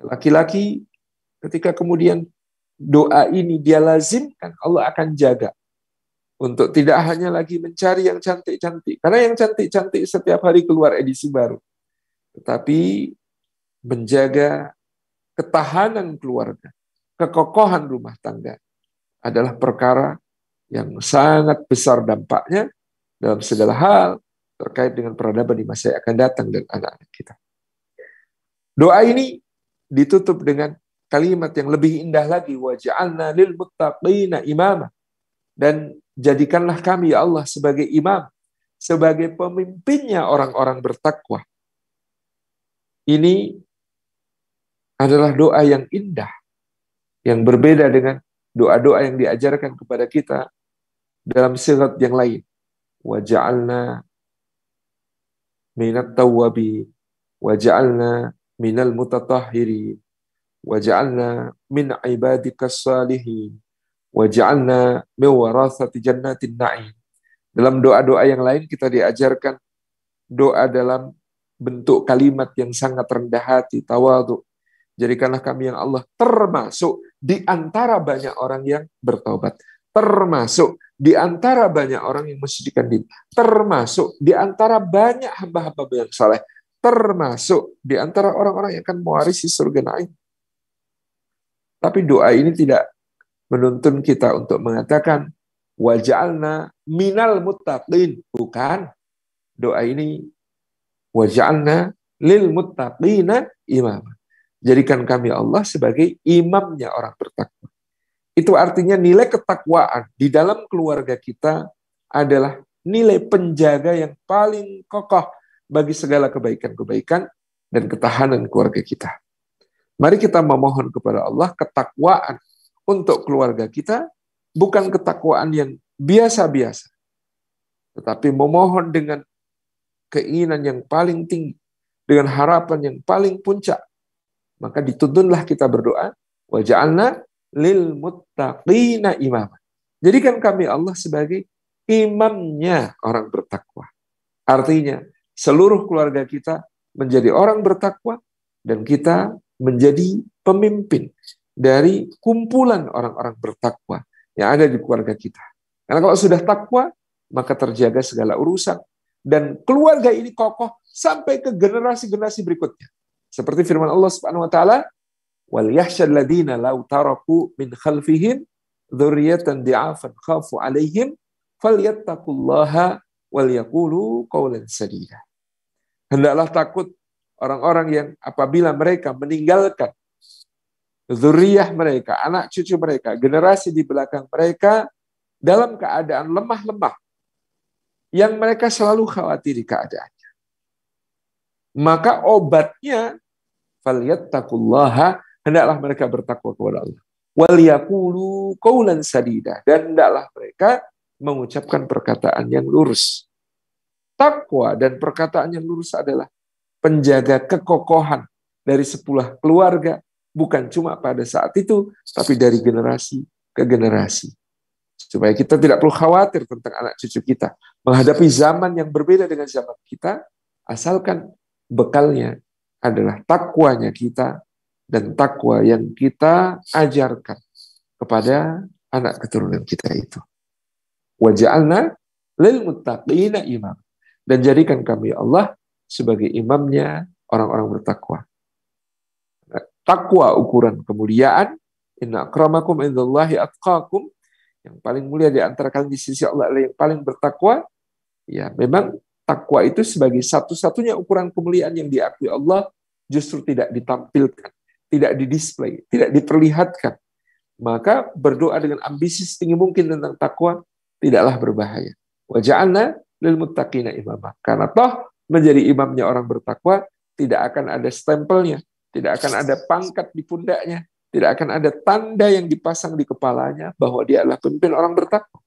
laki-laki ketika kemudian doa ini dia lazimkan, Allah akan jaga untuk tidak hanya lagi mencari yang cantik-cantik, karena yang cantik-cantik setiap hari keluar edisi baru, tetapi menjaga ketahanan keluarga, kekokohan rumah tangga adalah perkara yang sangat besar dampaknya dalam segala hal terkait dengan peradaban di masa yang akan datang dan anak-anak kita. Doa ini ditutup dengan kalimat yang lebih indah lagi, waj'alna lil muttaqina imama, dan jadikanlah kami ya Allah sebagai imam, sebagai pemimpinnya orang-orang bertakwa. Ini adalah doa yang indah, yang berbeda dengan doa-doa yang diajarkan kepada kita dalam sirat yang lain. Waj'alna minat tawwabin, waj'alna minal mutatahhirin, waj'alna min ibadikas salihin, waj'alna min warathati jannatin na'im. Dalam doa-doa yang lain kita diajarkan doa dalam bentuk kalimat yang sangat rendah hati, tawadhu. Jadikanlah kami yang Allah termasuk di antara banyak orang yang bertaubat, termasuk di antara banyak orang yang mensucikan diri, termasuk di antara banyak hamba-hamba yang saleh, termasuk di antara orang-orang yang akan mewarisi surga naim. Tapi doa ini tidak menuntun kita untuk mengatakan waj'alna minal muttaqin. Bukan. Doa ini waj'alna lil muttaqina imam. Jadikan kami Allah sebagai imamnya orang bertakwa. Itu artinya nilai ketakwaan di dalam keluarga kita adalah nilai penjaga yang paling kokoh bagi segala kebaikan-kebaikan dan ketahanan keluarga kita. Mari kita memohon kepada Allah ketakwaan untuk keluarga kita, bukan ketakwaan yang biasa-biasa, tetapi memohon dengan keinginan yang paling tinggi, dengan harapan yang paling puncak. Maka dituntunlah kita berdoa, waj'alna lil muttaqina imama. Jadikan kami Allah sebagai imamnya orang bertakwa. Artinya, seluruh keluarga kita menjadi orang bertakwa dan kita menjadi pemimpin dari kumpulan orang-orang bertakwa yang ada di keluarga kita. Karena kalau sudah takwa, maka terjaga segala urusan. Dan keluarga ini kokoh sampai ke generasi-generasi berikutnya. Seperti firman Allah Subhanahu wa taala, wal yahshal ladina law taraku min khalfihim dzurriyyatan di'afan khafu 'alaihim falyattaqullaha wal yaqulu qawlan sadida. Hendaklah takut orang-orang yang apabila mereka meninggalkan dzurriyyah mereka, anak cucu mereka, generasi di belakang mereka dalam keadaan lemah-lemah yang mereka selalu khawatiri keadaannya. Maka obatnya falyattaqullaha, hendaklah mereka bertakwa kepada Allah. Wal yaqulu qaulan sadida, dan hendaklah mereka mengucapkan perkataan yang lurus. Takwa dan perkataan yang lurus adalah penjaga kekokohan dari sebuah keluarga, bukan cuma pada saat itu, tapi dari generasi ke generasi. Supaya kita tidak perlu khawatir tentang anak cucu kita menghadapi zaman yang berbeda dengan zaman kita, asalkan bekalnya adalah takwanya kita dan takwa yang kita ajarkan kepada anak keturunan kita itu. Waj'alna lil muttaqina imam, dan jadikan kami Allah sebagai imamnya orang-orang bertakwa. Takwa ukuran kemuliaan, inna akramakum indallahi atqakum, yang paling mulia di antara kalian di sisi Allah adalah yang paling bertakwa. Ya, memang takwa itu sebagai satu-satunya ukuran kemuliaan yang diakui Allah justru tidak ditampilkan, tidak didisplay, tidak diperlihatkan. Maka berdoa dengan ambisi setinggi mungkin tentang takwa tidaklah berbahaya. Wa ja'alna lil muttaqina imama. Karena toh menjadi imamnya orang bertakwa tidak akan ada stempelnya, tidak akan ada pangkat di pundaknya, tidak akan ada tanda yang dipasang di kepalanya bahwa dia adalah pemimpin orang bertakwa.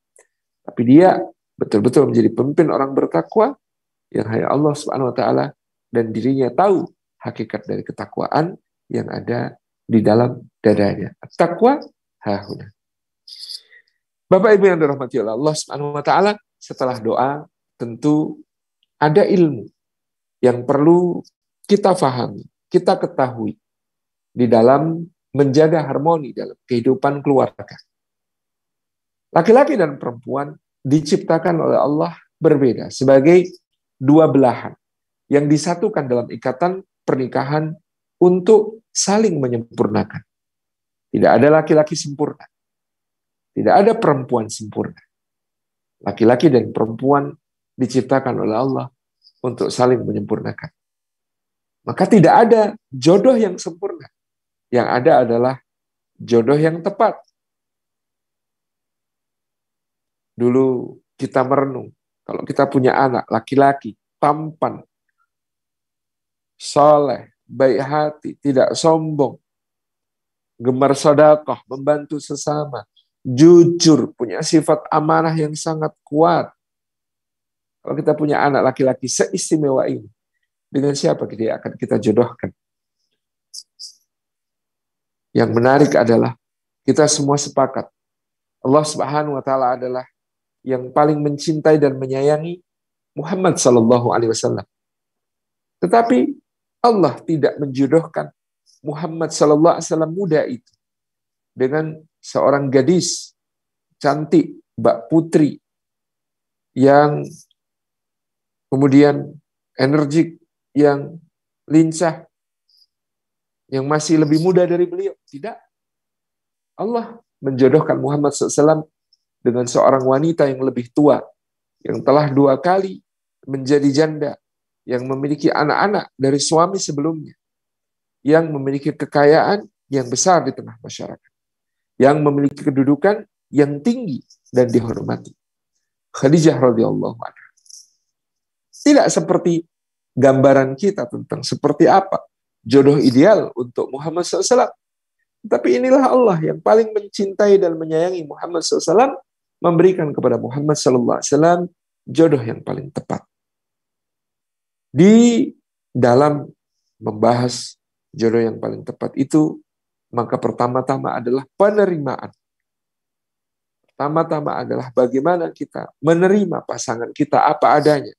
Tapi dia betul-betul menjadi pemimpin orang bertakwa yang hanya Allah Subhanahu wa taala dan dirinya tahu hakikat dari ketakwaan yang ada di dalam dadanya. Takwa hahuna. Bapak Ibu yang dirahmati Allah Subhanahu wa taala, setelah doa tentu ada ilmu yang perlu kita fahami, kita ketahui di dalam menjaga harmoni dalam kehidupan keluarga. Laki-laki dan perempuan diciptakan oleh Allah berbeda sebagai dua belahan yang disatukan dalam ikatan pernikahan untuk saling menyempurnakan. Tidak ada laki-laki sempurna. Tidak ada perempuan sempurna. Laki-laki dan perempuan diciptakan oleh Allah untuk saling menyempurnakan. Maka tidak ada jodoh yang sempurna. Yang ada adalah jodoh yang tepat. Dulu kita merenung, kalau kita punya anak laki-laki, tampan, soleh, baik hati, tidak sombong, gemar sedekah, membantu sesama, jujur, punya sifat amanah yang sangat kuat. Kalau kita punya anak laki-laki seistimewa ini, dengan siapa dia akan kita jodohkan? Yang menarik adalah kita semua sepakat Allah Subhanahu wa taala adalah yang paling mencintai dan menyayangi Muhammad sallallahu alaihi wasallam. Tetapi Allah tidak menjodohkan Muhammad sallallahu alaihi wasallam muda itu dengan seorang gadis cantik, Mbak Putri yang kemudian energik, yang lincah, yang masih lebih muda dari beliau. Tidak. Allah menjodohkan Muhammad SAW dengan seorang wanita yang lebih tua, yang telah 2 kali menjadi janda, yang memiliki anak-anak dari suami sebelumnya, yang memiliki kekayaan yang besar di tengah masyarakat, yang memiliki kedudukan yang tinggi dan dihormati. Khadijah radhiyallahu anha. Tidak seperti gambaran kita tentang seperti apa jodoh ideal untuk Muhammad SAW. Tapi inilah Allah yang paling mencintai dan menyayangi Muhammad SAW, memberikan kepada Muhammad SAW jodoh yang paling tepat. Di dalam membahas jodoh yang paling tepat itu, maka pertama-tama adalah penerimaan. Pertama-tama adalah bagaimana kita menerima pasangan kita apa adanya.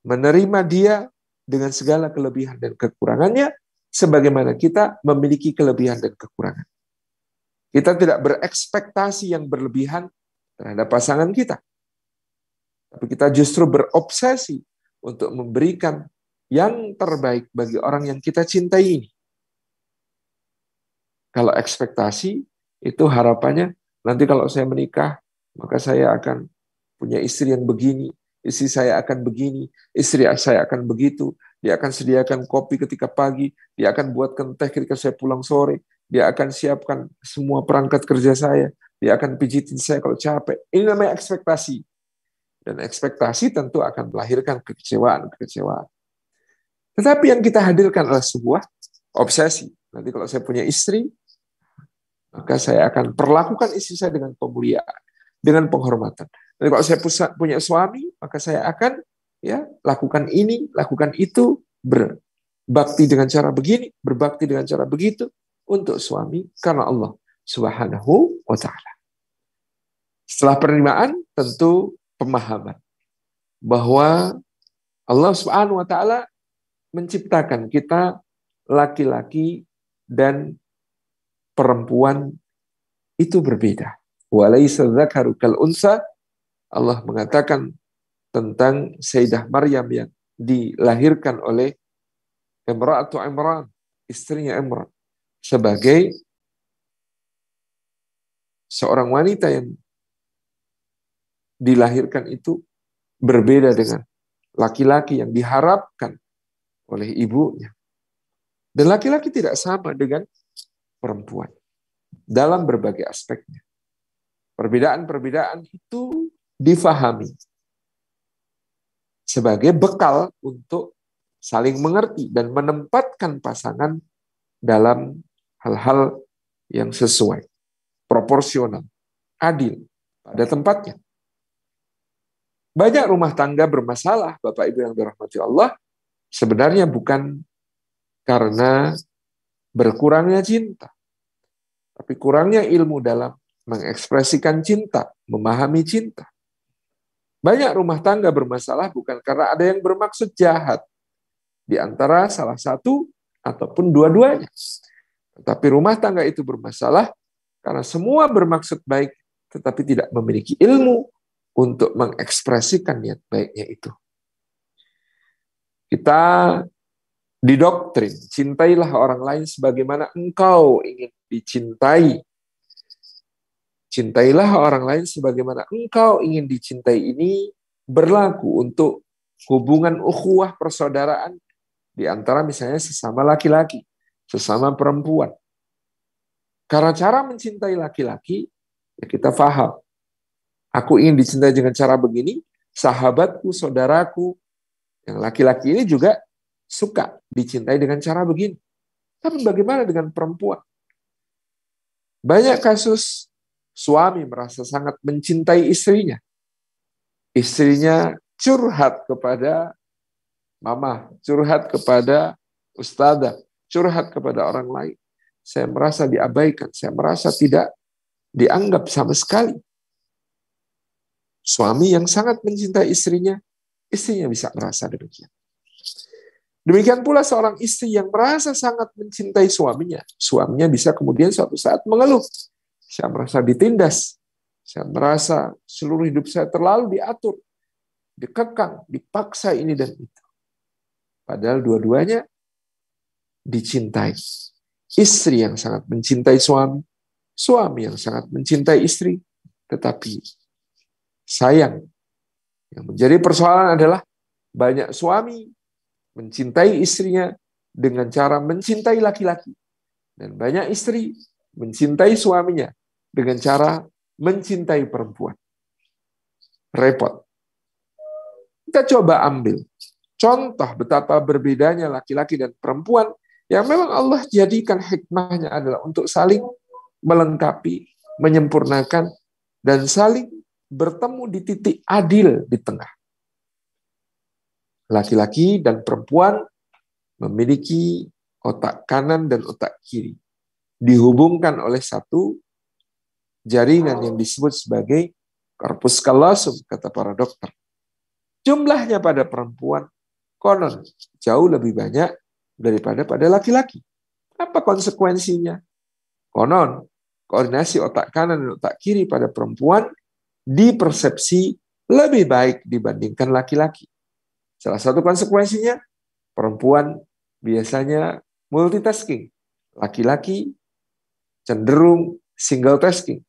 Menerima dia dengan segala kelebihan dan kekurangannya, sebagaimana kita memiliki kelebihan dan kekurangan. Kita tidak berekspektasi yang berlebihan terhadap pasangan kita. Tapi kita justru berobsesi untuk memberikan yang terbaik bagi orang yang kita cintai ini. Kalau ekspektasi, itu harapannya, nanti kalau saya menikah, maka saya akan punya istri yang begini, istri saya akan begini, istri saya akan begitu, dia akan sediakan kopi ketika pagi, dia akan buatkan teh ketika saya pulang sore, dia akan siapkan semua perangkat kerja saya, dia akan pijitin saya kalau capek. Ini namanya ekspektasi. Dan ekspektasi tentu akan melahirkan kekecewaan. Tetapi yang kita hadirkan adalah sebuah obsesi. Nanti kalau saya punya istri, maka saya akan perlakukan istri saya dengan pemuliaan, dengan penghormatan. Nanti kalau saya punya suami, maka saya akan lakukan ini, lakukan itu, berbakti dengan cara begini, berbakti dengan cara begitu untuk suami karena Allah Subhanahu wa taala. Setelah penerimaan tentu pemahaman bahwa Allah Subhanahu wa taala menciptakan kita laki-laki dan perempuan itu berbeda. Walaysa dzakaru kal unsa. Allah mengatakan tentang Sayyidah Maryam yang dilahirkan oleh Imra'atu Imran, istrinya Imran, sebagai seorang wanita yang dilahirkan itu berbeda dengan laki-laki yang diharapkan oleh ibunya. Dan laki-laki tidak sama dengan perempuan dalam berbagai aspeknya. Perbedaan-perbedaan itu difahami sebagai bekal untuk saling mengerti, dan menempatkan pasangan dalam hal-hal yang sesuai, proporsional, adil, pada tempatnya. Banyak rumah tangga bermasalah, Bapak Ibu yang dirahmati Allah, sebenarnya bukan karena berkurangnya cinta, tapi kurangnya ilmu dalam mengekspresikan cinta, memahami cinta. Banyak rumah tangga bermasalah bukan karena ada yang bermaksud jahat di antara salah satu ataupun dua-duanya. Tapi rumah tangga itu bermasalah karena semua bermaksud baik, tetapi tidak memiliki ilmu untuk mengekspresikan niat baiknya itu. Kita didoktrin, cintailah orang lain sebagaimana engkau ingin dicintai. Cintailah orang lain sebagaimana engkau ingin dicintai ini berlaku untuk hubungan ukhuwah persaudaraan di antara misalnya sesama laki-laki, sesama perempuan. Karena cara mencintai laki-laki, ya kita paham. Aku ingin dicintai dengan cara begini, sahabatku, saudaraku, yang laki-laki ini juga suka dicintai dengan cara begini. Tapi bagaimana dengan perempuan? Banyak kasus suami merasa sangat mencintai istrinya. Istrinya curhat kepada mama, curhat kepada ustadzah, curhat kepada orang lain. Saya merasa diabaikan, saya merasa tidak dianggap sama sekali. Suami yang sangat mencintai istrinya bisa merasa demikian. Demikian pula seorang istri yang merasa sangat mencintai suaminya bisa kemudian suatu saat mengeluh. Saya merasa ditindas, saya merasa seluruh hidup saya terlalu diatur, dikekang, dipaksa ini dan itu. Padahal dua-duanya dicintai. Istri yang sangat mencintai suami yang sangat mencintai istri, tetapi sayang, yang menjadi persoalan adalah banyak suami mencintai istrinya dengan cara mencintai laki-laki. Dan banyak istri mencintai suaminya dengan cara mencintai perempuan. Repot. Kita coba ambil contoh betapa berbedanya laki-laki dan perempuan yang memang Allah jadikan hikmahnya adalah untuk saling melengkapi, menyempurnakan, dan saling bertemu di titik adil di tengah. Laki-laki dan perempuan memiliki otak kanan dan otak kiri. Dihubungkan oleh satu jaringan yang disebut sebagai corpus callosum, kata para dokter. Jumlahnya pada perempuan konon jauh lebih banyak daripada pada laki-laki. Apa konsekuensinya? Konon, koordinasi otak kanan dan otak kiri pada perempuan dipersepsi lebih baik dibandingkan laki-laki. Salah satu konsekuensinya, perempuan biasanya multitasking. Laki-laki cenderung single tasking.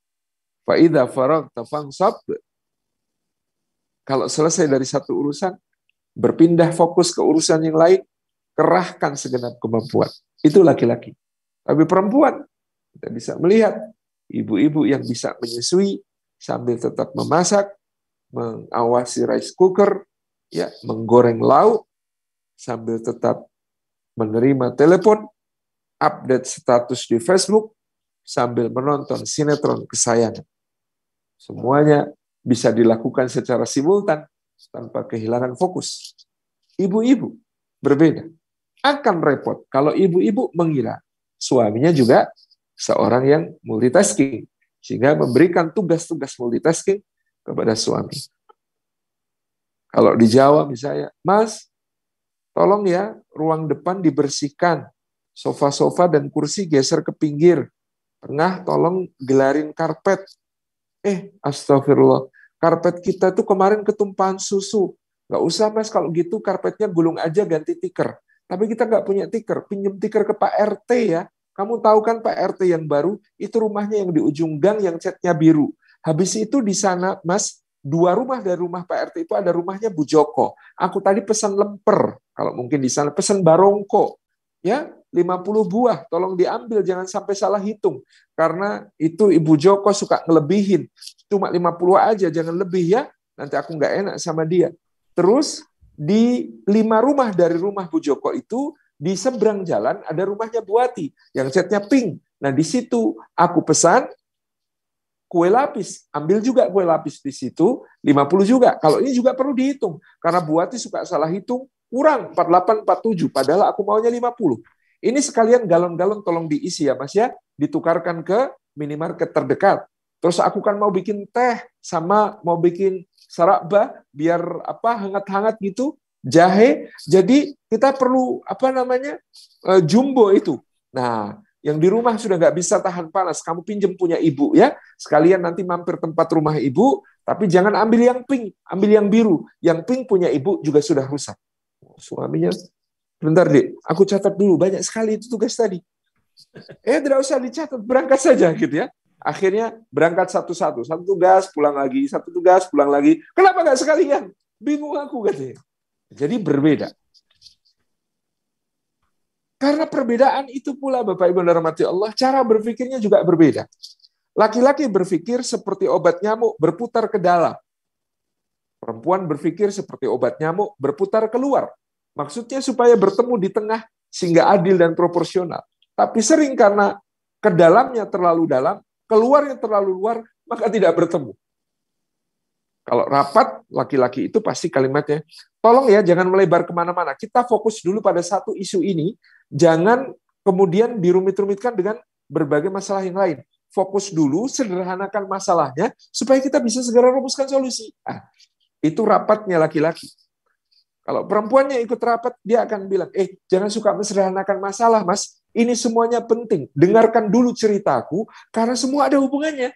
Fa'idha faragta fansab. Kalau selesai dari satu urusan, berpindah fokus ke urusan yang lain, kerahkan segenap kemampuan. Itu laki-laki. Tapi perempuan, kita bisa melihat ibu-ibu yang bisa menyusui sambil tetap memasak, mengawasi rice cooker, ya, menggoreng lauk, sambil tetap menerima telepon, update status di Facebook, sambil menonton sinetron kesayangan. Semuanya bisa dilakukan secara simultan tanpa kehilangan fokus. Ibu-ibu berbeda. Akan repot kalau ibu-ibu mengira suaminya juga seorang yang multitasking, sehingga memberikan tugas-tugas multitasking kepada suami. Kalau di Jawa misalnya, Mas, tolong ya ruang depan dibersihkan, sofa-sofa dan kursi geser ke pinggir, tengah tolong gelarin karpet. Astagfirullah, karpet kita tuh kemarin ketumpahan susu. Nggak usah Mas, kalau gitu karpetnya gulung aja ganti tikar. Tapi kita nggak punya tikar, pinjem tikar ke Pak RT ya. Kamu tahu kan Pak RT yang baru, itu rumahnya yang di ujung gang yang catnya biru. Habis itu di sana, Mas, 2 rumah dari rumah Pak RT itu ada rumahnya Bu Joko. Aku tadi pesan lemper, kalau mungkin di sana pesan barongko. Ya, 50 buah, tolong diambil, jangan sampai salah hitung. Karena itu Ibu Joko suka ngelebihin. Cuma 50 aja, jangan lebih ya. Nanti aku nggak enak sama dia. Terus di 5 rumah dari rumah Bu Joko itu, di seberang jalan ada rumahnya Bu Wati yang catnya pink. Nah, di situ aku pesan kue lapis. Ambil juga kue lapis di situ, 50 juga. Kalau ini juga perlu dihitung. Karena Bu Wati suka salah hitung, kurang 48, 47. Padahal aku maunya 50. Ini sekalian galon-galon tolong diisi ya Mas ya. Ditukarkan ke minimarket terdekat. Terus aku kan mau bikin teh sama mau bikin sarakba biar hangat-hangat gitu, jahe. Jadi kita perlu jumbo itu. Nah, yang di rumah sudah nggak bisa tahan panas, kamu pinjam punya ibu ya. Sekalian nanti mampir tempat rumah ibu, tapi jangan ambil yang pink, ambil yang biru. Yang pink punya ibu juga sudah rusak. Suaminya, bentar deh, aku catat dulu, banyak sekali itu tugas tadi. Tidak usah dicatat, berangkat saja gitu ya. Akhirnya berangkat satu-satu, satu tugas pulang lagi, satu tugas pulang lagi. Kenapa nggak sekalian? Bingung aku katanya. Jadi berbeda. Karena perbedaan itu pula Bapak Ibu yang dirahmati Allah, cara berpikirnya juga berbeda. Laki-laki berpikir seperti obat nyamuk berputar ke dalam. Perempuan berpikir seperti obat nyamuk berputar keluar. Maksudnya supaya bertemu di tengah sehingga adil dan proporsional. Tapi sering karena ke dalamnya terlalu dalam, keluarnya terlalu luar, maka tidak bertemu. Kalau rapat, laki-laki itu pasti kalimatnya, tolong ya jangan melebar kemana-mana. Kita fokus dulu pada satu isu ini, jangan kemudian dirumit-rumitkan dengan berbagai masalah yang lain. Fokus dulu, sederhanakan masalahnya, supaya kita bisa segera rumuskan solusi. Itu rapatnya laki-laki. Kalau perempuannya ikut rapat, dia akan bilang, jangan suka mesederhanakan masalah, Mas. Ini semuanya penting. Dengarkan dulu ceritaku, karena semua ada hubungannya.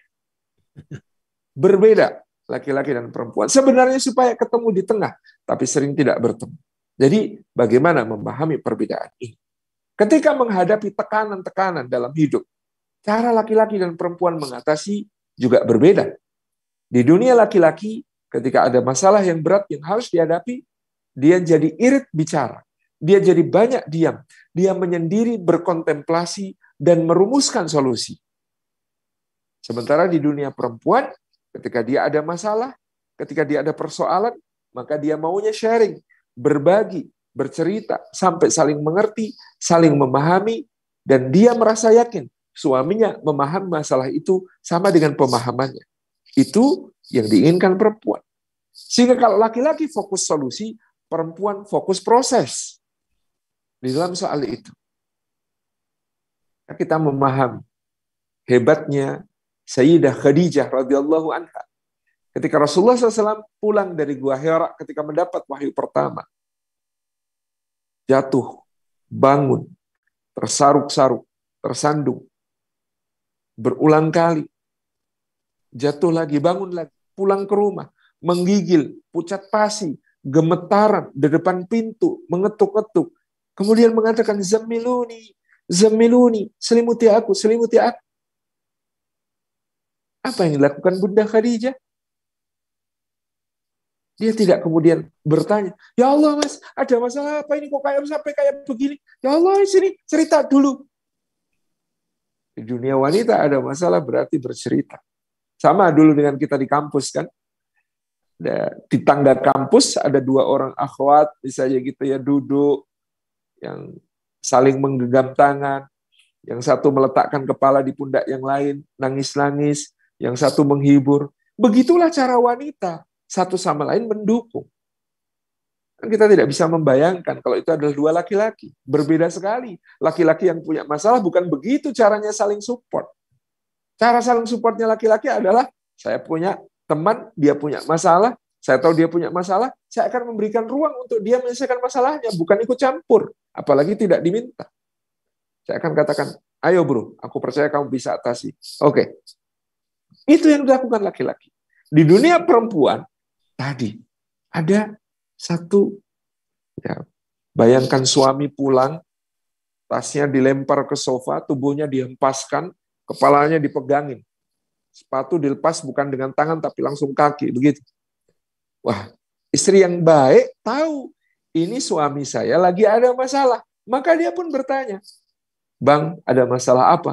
Berbeda laki-laki dan perempuan. Sebenarnya supaya ketemu di tengah, tapi sering tidak bertemu. Jadi, bagaimana memahami perbedaan ini? Ketika menghadapi tekanan-tekanan dalam hidup, cara laki-laki dan perempuan mengatasi juga berbeda. Di dunia laki-laki, ketika ada masalah yang berat yang harus dihadapi, dia jadi irit bicara. Dia jadi banyak diam. Dia menyendiri, berkontemplasi, dan merumuskan solusi. Sementara di dunia perempuan, ketika dia ada masalah, ketika dia ada persoalan, maka dia maunya sharing, berbagi, bercerita, sampai saling mengerti, saling memahami, dan dia merasa yakin suaminya memahami masalah itu sama dengan pemahamannya. Itu yang diinginkan perempuan. Sehingga kalau laki-laki fokus solusi, perempuan fokus proses. Di dalam soal itu, kita memahami hebatnya Sayyidah Khadijah radhiyallahu anha. Ketika Rasulullah SAW pulang dari Gua Hira ketika mendapat wahyu pertama, jatuh, bangun, tersaruk-saruk, tersandung, berulang kali, jatuh lagi, bangun lagi, pulang ke rumah, menggigil, pucat pasi, gemetaran di depan pintu, mengetuk-ketuk. Kemudian mengatakan, Zammiluni, Zammiluni, selimuti aku, selimuti aku. Apa yang dilakukan Bunda Khadijah? Dia tidak kemudian bertanya, ya Allah Mas, ada masalah apa ini kok sampai kayak begini? Ya Allah, sini cerita dulu. Di dunia wanita ada masalah berarti bercerita. Sama dulu dengan kita di kampus kan. Di tangga kampus ada 2 orang akhwat, misalnya gitu ya, duduk, yang saling menggenggam tangan, yang satu meletakkan kepala di pundak yang lain, nangis-nangis, yang satu menghibur. Begitulah cara wanita, satu sama lain mendukung. Kan kita tidak bisa membayangkan kalau itu adalah 2 laki-laki. Berbeda sekali. Laki-laki yang punya masalah bukan begitu caranya saling support. Cara saling supportnya laki-laki adalah, saya punya teman, dia punya masalah, saya tahu dia punya masalah, saya akan memberikan ruang untuk dia menyelesaikan masalahnya, bukan ikut campur, apalagi tidak diminta. Saya akan katakan, ayo bro, aku percaya kamu bisa atasi. Oke. Itu yang dilakukan laki-laki. Di dunia perempuan, tadi, ada satu, ya, bayangkan suami pulang, tasnya dilempar ke sofa, tubuhnya dihempaskan, kepalanya dipegangin. Sepatu dilepas bukan dengan tangan, tapi langsung kaki, begitu. Wah, istri yang baik tahu ini suami saya lagi ada masalah. Maka dia pun bertanya, Bang, ada masalah apa?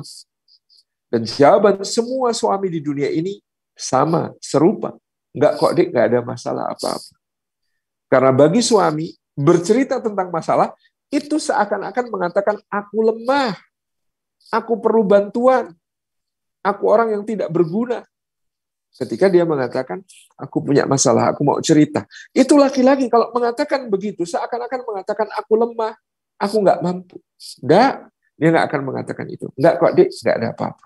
Dan jawaban semua suami di dunia ini sama, serupa. Enggak kok, Dik, enggak ada masalah apa-apa. Karena bagi suami, bercerita tentang masalah, itu seakan-akan mengatakan, aku lemah, aku perlu bantuan, aku orang yang tidak berguna. Ketika dia mengatakan, aku punya masalah, aku mau cerita. Itu laki-laki kalau mengatakan begitu, seakan-akan mengatakan, aku lemah, aku nggak mampu. Enggak, dia nggak akan mengatakan itu. Enggak kok, Dik, nggak ada apa-apa.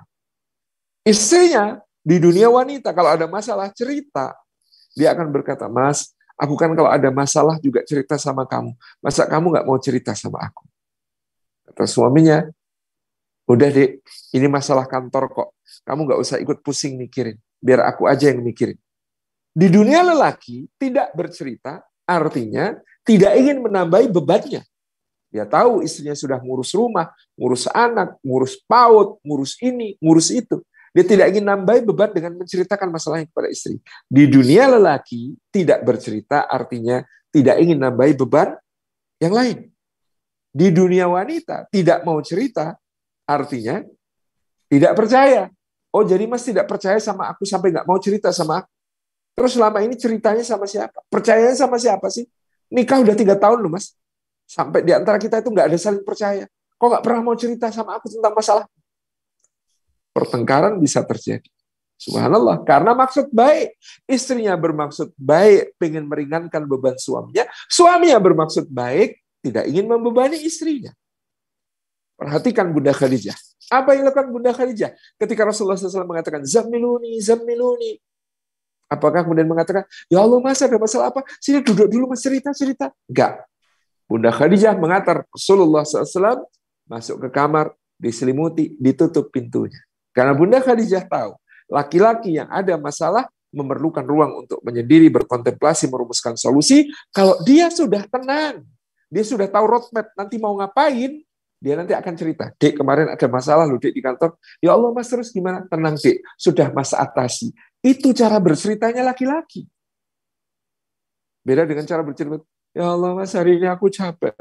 Istrinya, di dunia wanita, kalau ada masalah cerita, dia akan berkata, Mas, aku kan kalau ada masalah juga cerita sama kamu. Masa kamu nggak mau cerita sama aku? Kata suaminya, udah Dik, ini masalah kantor kok. Kamu nggak usah ikut pusing mikirin. Biar aku aja yang mikirin. Di dunia lelaki, tidak bercerita, artinya tidak ingin menambahi bebannya. Dia tahu istrinya sudah ngurus rumah, ngurus anak, ngurus PAUD, ngurus ini, ngurus itu. Dia tidak ingin nambahi beban dengan menceritakan masalahnya kepada istri. Di dunia lelaki, tidak bercerita, artinya tidak ingin nambahi beban yang lain. Di dunia wanita, tidak mau cerita, artinya tidak percaya. Oh, jadi Mas tidak percaya sama aku sampai nggak mau cerita sama aku. Terus selama ini ceritanya sama siapa? Percayanya sama siapa sih? Nikah udah 3 tahun loh, Mas. Sampai di antara kita itu nggak ada saling percaya. Kok nggak pernah mau cerita sama aku tentang masalah? Pertengkaran bisa terjadi. Subhanallah. Karena maksud baik. Istrinya bermaksud baik, pengen meringankan beban suaminya. Suaminya bermaksud baik, tidak ingin membebani istrinya. Perhatikan Bunda Khadijah. Apa yang dilakukan Bunda Khadijah? Ketika Rasulullah SAW mengatakan, Zammiluni, Zammiluni. Apakah kemudian mengatakan, ya Allah Mas, ada masalah apa? Sini duduk dulu Mas, cerita-cerita. Enggak. Bunda Khadijah mengantar Rasulullah SAW masuk ke kamar, diselimuti, ditutup pintunya. Karena Bunda Khadijah tahu, laki-laki yang ada masalah memerlukan ruang untuk menyendiri, berkontemplasi, merumuskan solusi. Kalau dia sudah tenang, dia sudah tahu roadmap, nanti mau ngapain, dia nanti akan cerita, Dek kemarin ada masalah loh Dek di kantor. Ya Allah Mas, terus gimana? Tenang Dek, sudah Mas atasi. Itu cara berceritanya laki-laki. Beda dengan cara bercerita, ya Allah Mas, hari ini aku capek.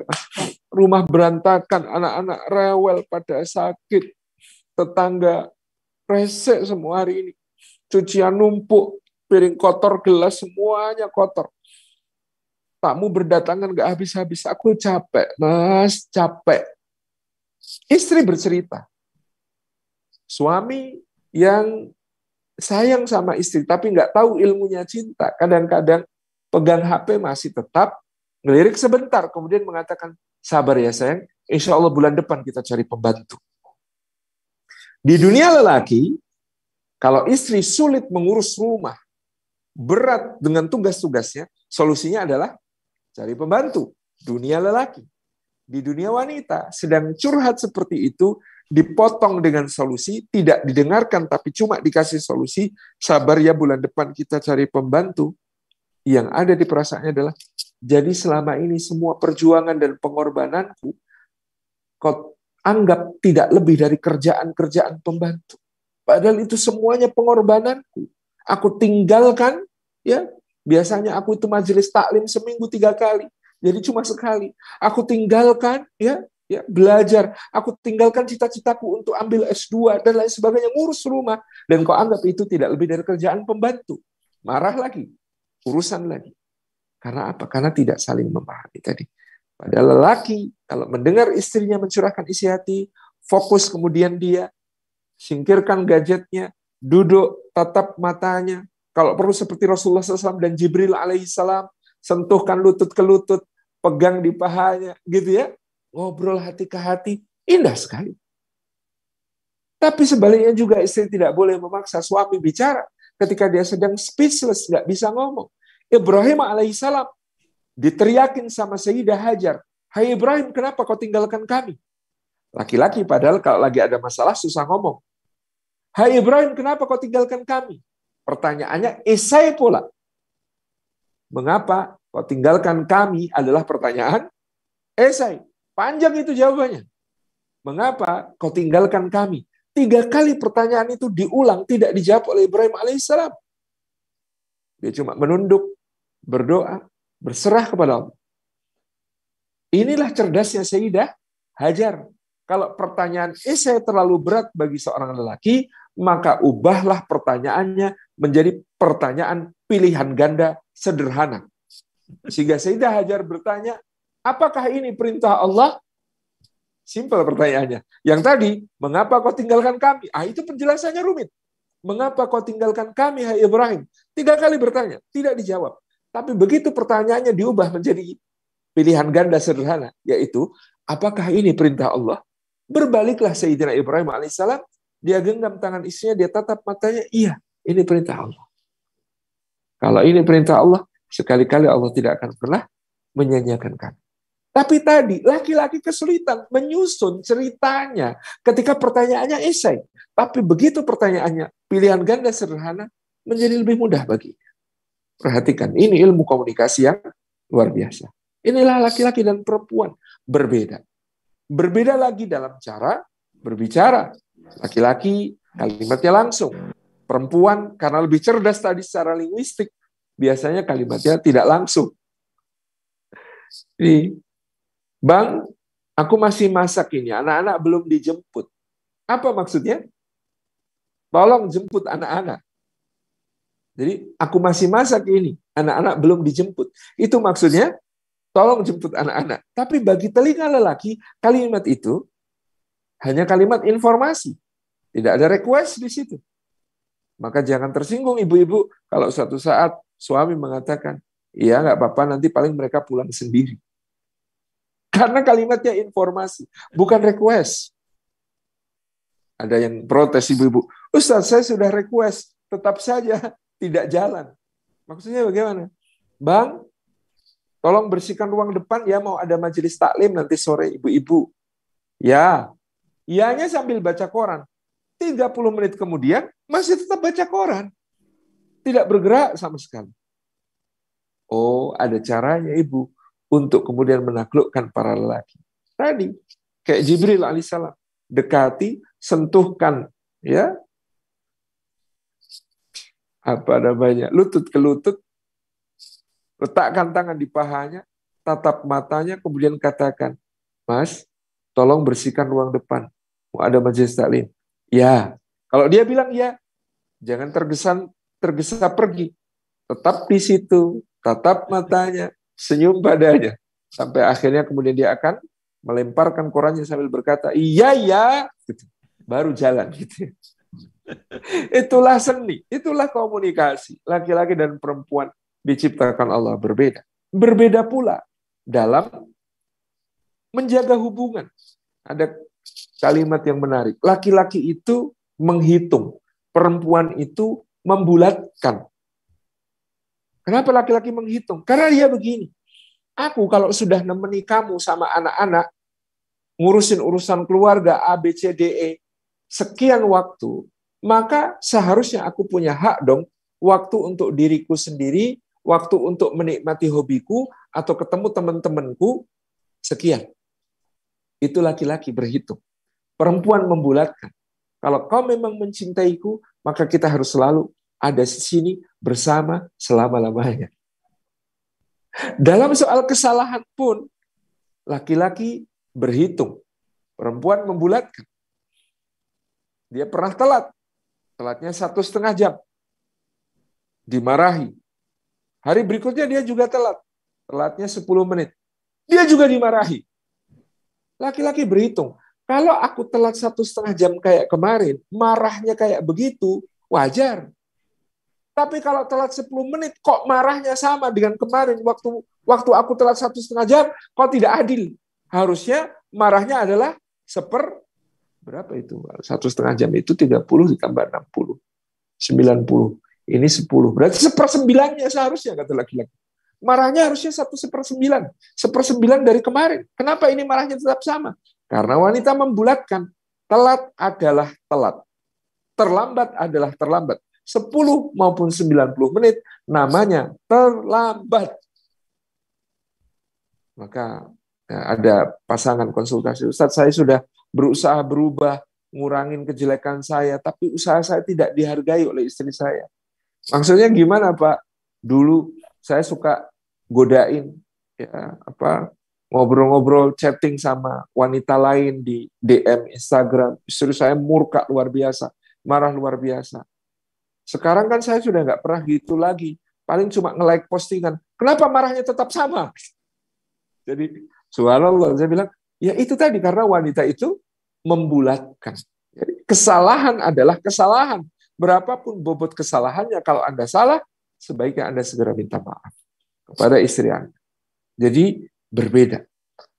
Rumah berantakan, anak-anak rewel pada sakit, tetangga resek semua hari ini. Cucian numpuk, piring kotor, gelas semuanya kotor. Tamu berdatangan nggak habis-habis. Aku capek, Mas, capek. Istri bercerita. Suami yang sayang sama istri, tapi nggak tahu ilmunya cinta. Kadang-kadang pegang HP masih tetap, ngelirik sebentar, kemudian mengatakan, sabar ya sayang, insya Allah bulan depan kita cari pembantu. Di dunia lelaki, kalau istri sulit mengurus rumah, berat dengan tugas-tugasnya, solusinya adalah cari pembantu. Dunia lelaki. Di dunia wanita, sedang curhat seperti itu, dipotong dengan solusi, tidak didengarkan, tapi cuma dikasih solusi, sabar ya bulan depan kita cari pembantu. Yang ada di perasaannya adalah, jadi selama ini semua perjuangan dan pengorbananku, kau anggap tidak lebih dari kerjaan-kerjaan pembantu. Padahal itu semuanya pengorbananku. Aku tinggalkan, ya biasanya aku itu majelis taklim seminggu 3 kali. Jadi cuma sekali. Aku tinggalkan, ya belajar. Aku tinggalkan cita-citaku untuk ambil S2 dan lain sebagainya, ngurus rumah. Dan kau anggap itu tidak lebih dari kerjaan pembantu. Marah lagi, urusan lagi. Karena apa? Karena tidak saling memahami tadi. Pada lelaki, kalau mendengar istrinya mencurahkan isi hati, fokus kemudian dia, singkirkan gadgetnya, duduk, tatap matanya. Kalau perlu seperti Rasulullah SAW dan Jibril alaihissalam, sentuhkan lutut ke lutut, pegang di pahanya, gitu ya. Ngobrol hati ke hati, indah sekali. Tapi sebaliknya juga istri tidak boleh memaksa suami bicara ketika dia sedang speechless, nggak bisa ngomong. Ibrahim alaihissalam diteriakin sama Sayyidah Hajar, hai Ibrahim, kenapa kau tinggalkan kami? Laki-laki padahal kalau lagi ada masalah susah ngomong. Hai Ibrahim, kenapa kau tinggalkan kami? Pertanyaannya esai pula. Mengapa kau tinggalkan kami adalah pertanyaan esai. Panjang itu jawabannya. Mengapa kau tinggalkan kami? 3 kali pertanyaan itu diulang, tidak dijawab oleh Ibrahim alaihissalam. Dia cuma menunduk, berdoa, berserah kepada Allah. Inilah cerdasnya Sayyidah Hajar. Kalau pertanyaan esai terlalu berat bagi seorang lelaki, maka ubahlah pertanyaannya menjadi pertanyaan pilihan ganda sederhana. Sehingga Sayyidah Hajar bertanya, apakah ini perintah Allah? Simpel pertanyaannya. Yang tadi, mengapa kau tinggalkan kami? Itu penjelasannya rumit. Mengapa kau tinggalkan kami, hai Ibrahim? 3 kali bertanya, tidak dijawab. Tapi begitu pertanyaannya diubah menjadi pilihan ganda sederhana, yaitu, apakah ini perintah Allah? Berbaliklah Sayyidina Ibrahim alaihissalam, dia genggam tangan istrinya, dia tatap matanya, iya, ini perintah Allah. Kalau ini perintah Allah, sekali-kali Allah tidak akan pernah menyanyiakan kami. Tapi tadi, laki-laki kesulitan menyusun ceritanya ketika pertanyaannya esai. Tapi begitu pertanyaannya, pilihan ganda sederhana, menjadi lebih mudah baginya. Perhatikan, ini ilmu komunikasi yang luar biasa. Inilah laki-laki dan perempuan berbeda. Berbeda lagi dalam cara berbicara. Laki-laki kalimatnya langsung. Perempuan karena lebih cerdas tadi secara linguistik, biasanya kalimatnya tidak langsung. Jadi, Bang, aku masih masak ini, anak-anak belum dijemput. Apa maksudnya? Tolong jemput anak-anak. Jadi, aku masih masak ini, anak-anak belum dijemput. Itu maksudnya, tolong jemput anak-anak. Tapi bagi telinga lelaki, kalimat itu hanya kalimat informasi. Tidak ada request di situ. Maka jangan tersinggung ibu-ibu kalau suatu saat suami mengatakan, iya nggak apa-apa, nanti paling mereka pulang sendiri. Karena kalimatnya informasi, bukan request. Ada yang protes ibu-ibu, Ustaz saya sudah request, tetap saja tidak jalan. Maksudnya bagaimana? Bang, tolong bersihkan ruang depan, ya mau ada majelis taklim nanti sore ibu-ibu. Ya, ianya sambil baca koran. 30 menit kemudian masih tetap baca koran. Tidak bergerak sama sekali. Oh, ada caranya ibu untuk kemudian menaklukkan para lelaki. Tadi, kayak Jibril alaihissalam. Dekati, sentuhkan, ya, apa namanya, lutut ke lutut, letakkan tangan di pahanya, tatap matanya, kemudian katakan, Mas, tolong bersihkan ruang depan. Mau ada majelis taklim. Ya, kalau dia bilang ya, jangan tergesa pergi. Tetap di situ, tatap matanya, senyum padanya. Sampai akhirnya kemudian dia akan melemparkan korannya sambil berkata, iya, ya. Gitu. Baru jalan. Gitu. Itulah seni, itulah komunikasi. Laki-laki dan perempuan diciptakan Allah berbeda. Berbeda pula dalam menjaga hubungan. Ada kalimat yang menarik. Laki-laki itu menghitung, perempuan itu membulatkan. Kenapa laki-laki menghitung? Karena dia begini. Aku kalau sudah nemeni kamu sama anak-anak, ngurusin urusan keluarga A, B, C, D, E, sekian waktu, maka seharusnya aku punya hak dong, waktu untuk diriku sendiri, waktu untuk menikmati hobiku, atau ketemu teman-temanku, sekian. Itu laki-laki berhitung. Perempuan membulatkan. Kalau kau memang mencintaiku, maka kita harus selalu ada di sini bersama selama-lamanya. Dalam soal kesalahan pun, laki-laki berhitung. Perempuan membulatkan. Dia pernah telat. Telatnya 1,5 jam. Dimarahi. Hari berikutnya dia juga telat. Telatnya 10 menit. Dia juga dimarahi. Laki-laki berhitung. Kalau aku telat 1,5 jam kayak kemarin, marahnya kayak begitu, wajar. Tapi kalau telat 10 menit, kok marahnya sama dengan kemarin, waktu aku telat 1,5 jam, kok tidak adil. Harusnya marahnya adalah berapa itu? 1,5 jam itu 30 ditambah 60. 90. Ini 10. Berarti 1/9-nya seharusnya, kata laki-laki. Marahnya harusnya 1/9. 1/9 dari kemarin. Kenapa ini marahnya tetap sama? Karena wanita membulatkan. Telat adalah telat. Terlambat adalah terlambat. 10 maupun 90 menit namanya terlambat. Maka ada pasangan konsultasi. Ustaz, saya sudah berusaha berubah, ngurangin kejelekan saya, tapi usaha saya tidak dihargai oleh istri saya. Maksudnya gimana, Pak? Dulu saya suka godain, ya, ngobrol-ngobrol, chatting sama wanita lain di DM Instagram. Istri saya murka luar biasa, marah luar biasa. Sekarang kan saya sudah nggak pernah gitu lagi. paling cuma nge-like postingan. Kenapa marahnya tetap sama? Jadi, subhanallah, saya bilang, ya itu tadi, karena wanita itu membulatkan. Jadi, kesalahan adalah kesalahan. Berapapun bobot kesalahannya, kalau Anda salah, sebaiknya Anda segera minta maaf kepada istri Anda. Jadi, berbeda.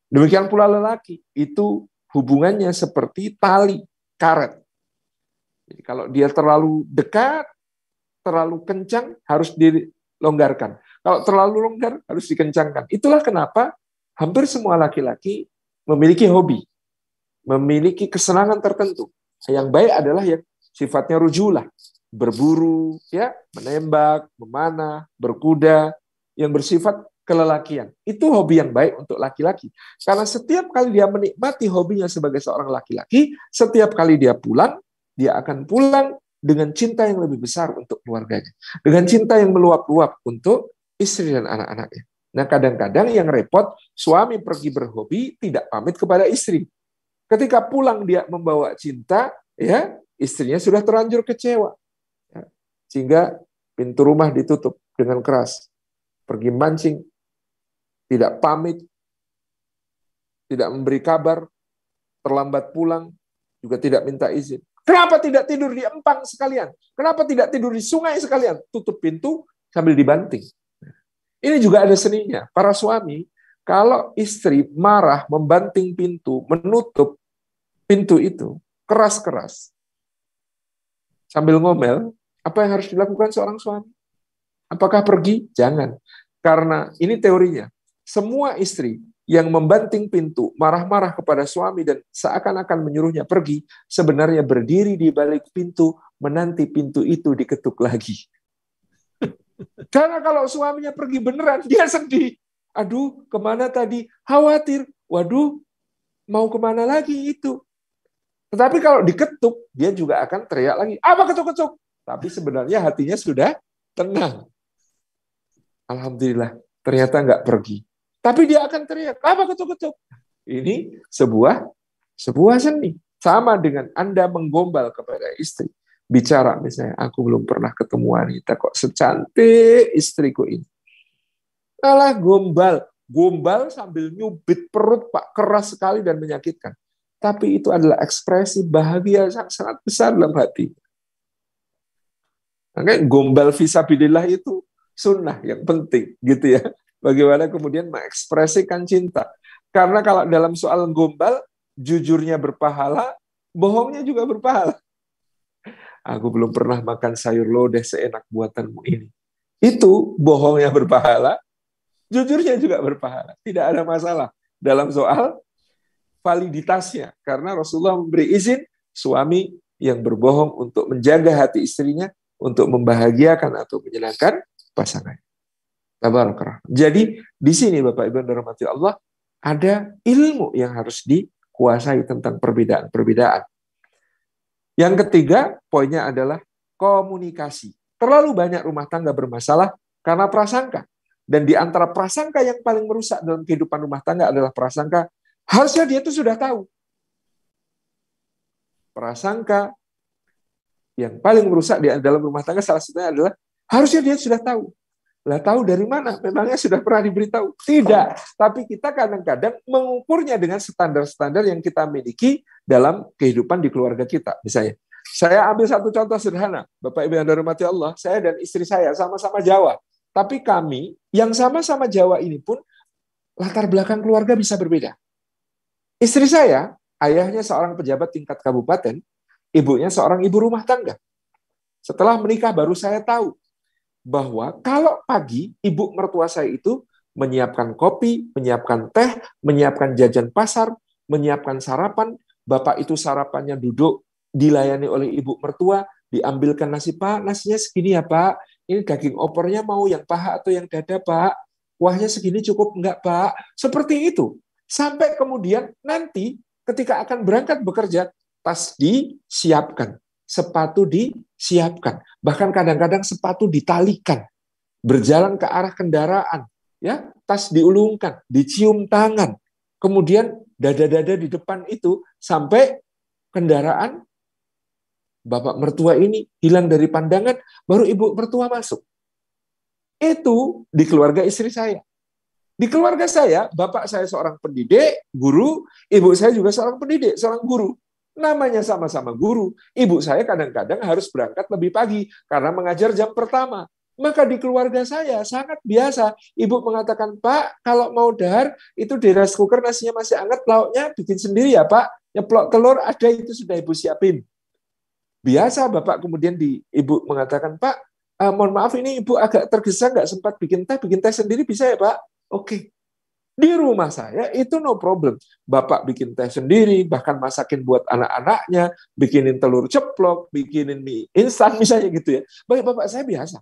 Demikian pula lelaki, itu hubungannya seperti tali, karet. Jadi, kalau dia terlalu dekat, terlalu kencang, harus dilonggarkan. Kalau terlalu longgar, harus dikencangkan. Itulah kenapa hampir semua laki-laki memiliki hobi, memiliki kesenangan tertentu. Yang baik adalah yang sifatnya rujulah, berburu, ya, menembak, memanah, berkuda, yang bersifat kelelakian. Itu hobi yang baik untuk laki-laki. Karena setiap kali dia menikmati hobinya sebagai seorang laki-laki, setiap kali dia pulang, dia akan pulang dengan cinta yang lebih besar untuk keluarganya, dengan cinta yang meluap-luap untuk istri dan anak-anaknya. Nah, kadang-kadang yang repot, suami pergi berhobi, tidak pamit kepada istri. Ketika pulang dia membawa cinta, ya, istrinya sudah terlanjur kecewa. Ya, sehingga pintu rumah ditutup dengan keras. Pergi mancing, tidak pamit, tidak memberi kabar, terlambat pulang, juga tidak minta izin. Kenapa tidak tidur di empang sekalian? Kenapa tidak tidur di sungai sekalian? Tutup pintu sambil dibanting. Ini juga ada seninya. Para suami, kalau istri marah, membanting pintu, menutup pintu itu, keras-keras, sambil ngomel, apa yang harus dilakukan seorang suami? Apakah pergi? Jangan. Karena ini teorinya. Semua istri yang membanting pintu, marah-marah kepada suami dan seakan-akan menyuruhnya pergi, sebenarnya berdiri di balik pintu, menanti pintu itu diketuk lagi. Karena kalau suaminya pergi beneran, dia sedih. Aduh, kemana tadi? Khawatir. Waduh, mau kemana lagi itu? Tetapi kalau diketuk, dia juga akan teriak lagi. Apa ketuk-ketuk? Tapi sebenarnya hatinya sudah tenang. Alhamdulillah, ternyata nggak pergi. Tapi dia akan teriak, apa ketuk-ketuk? Ini sebuah seni. Sama dengan Anda menggombal kepada istri. Bicara misalnya, aku belum pernah ketemu wanita kok secantik istriku ini. Alah, gombal sambil nyubit perut, Pak, keras sekali dan menyakitkan. Tapi itu adalah ekspresi bahagia yang sangat besar dalam hati. Makanya gombal fisabilillah itu sunnah yang penting, gitu ya. Bagaimana kemudian mengekspresikan cinta. Karena kalau dalam soal gombal, jujurnya berpahala, bohongnya juga berpahala. Aku belum pernah makan sayur lodeh seenak buatanmu ini. Itu bohongnya berpahala, jujurnya juga berpahala. Tidak ada masalah dalam soal validitasnya. Karena Rasulullah memberi izin suami yang berbohong untuk menjaga hati istrinya, untuk membahagiakan atau menyenangkan pasangan. Tabarakallah. Jadi di sini Bapak Ibu yang dirahmati Allah, ada ilmu yang harus dikuasai tentang perbedaan-perbedaan. Yang ketiga, poinnya adalah komunikasi. Terlalu banyak rumah tangga bermasalah karena prasangka. Dan di antara prasangka yang paling merusak dalam kehidupan rumah tangga adalah prasangka, harusnya dia itu sudah tahu. Prasangka yang paling merusak di dalam rumah tangga salah satunya adalah, harusnya dia sudah tahu. Lah tahu dari mana? Memangnya sudah pernah diberitahu? Tidak. Tapi kita kadang-kadang mengukurnya dengan standar-standar yang kita miliki dalam kehidupan di keluarga kita. Misalnya, saya ambil satu contoh sederhana. Bapak Ibu yang dirahmati Allah, saya dan istri saya sama-sama Jawa. Tapi kami yang sama-sama Jawa ini pun latar belakang keluarga bisa berbeda. Istri saya, ayahnya seorang pejabat tingkat kabupaten, ibunya seorang ibu rumah tangga. Setelah menikah baru saya tahu bahwa kalau pagi ibu mertua saya itu menyiapkan kopi, menyiapkan teh, menyiapkan jajan pasar, menyiapkan sarapan, bapak itu sarapannya duduk dilayani oleh ibu mertua, diambilkan nasi, Pak, nasinya segini ya Pak, ini daging opornya mau yang paha atau yang dada Pak, kuahnya segini cukup enggak Pak, seperti itu. Sampai kemudian nanti ketika akan berangkat bekerja, tas disiapkan, sepatu disiapkan, bahkan kadang-kadang sepatu ditalikan, berjalan ke arah kendaraan, ya, tas diulungkan, dicium tangan, kemudian dada-dada di depan itu sampai kendaraan bapak mertua ini hilang dari pandangan, baru ibu mertua masuk. Itu di keluarga istri saya. Di keluarga saya, bapak saya seorang pendidik, guru, ibu saya juga seorang pendidik, seorang guru. Namanya sama-sama guru. Ibu saya kadang-kadang harus berangkat lebih pagi karena mengajar jam pertama. Maka di keluarga saya sangat biasa. Ibu mengatakan, Pak, kalau mau dahar, itu di rice cooker nasinya masih hangat, lauknya bikin sendiri ya Pak. Nyeplok telur ada, itu sudah Ibu siapin. Biasa Bapak kemudian Ibu mengatakan, Pak, mohon maaf ini Ibu agak tergesa, nggak sempat bikin teh sendiri bisa ya Pak? Oke. Di rumah saya itu no problem. Bapak bikin teh sendiri, bahkan masakin buat anak-anaknya, bikinin telur ceplok, bikinin mie instan misalnya gitu ya. Bagi bapak saya biasa.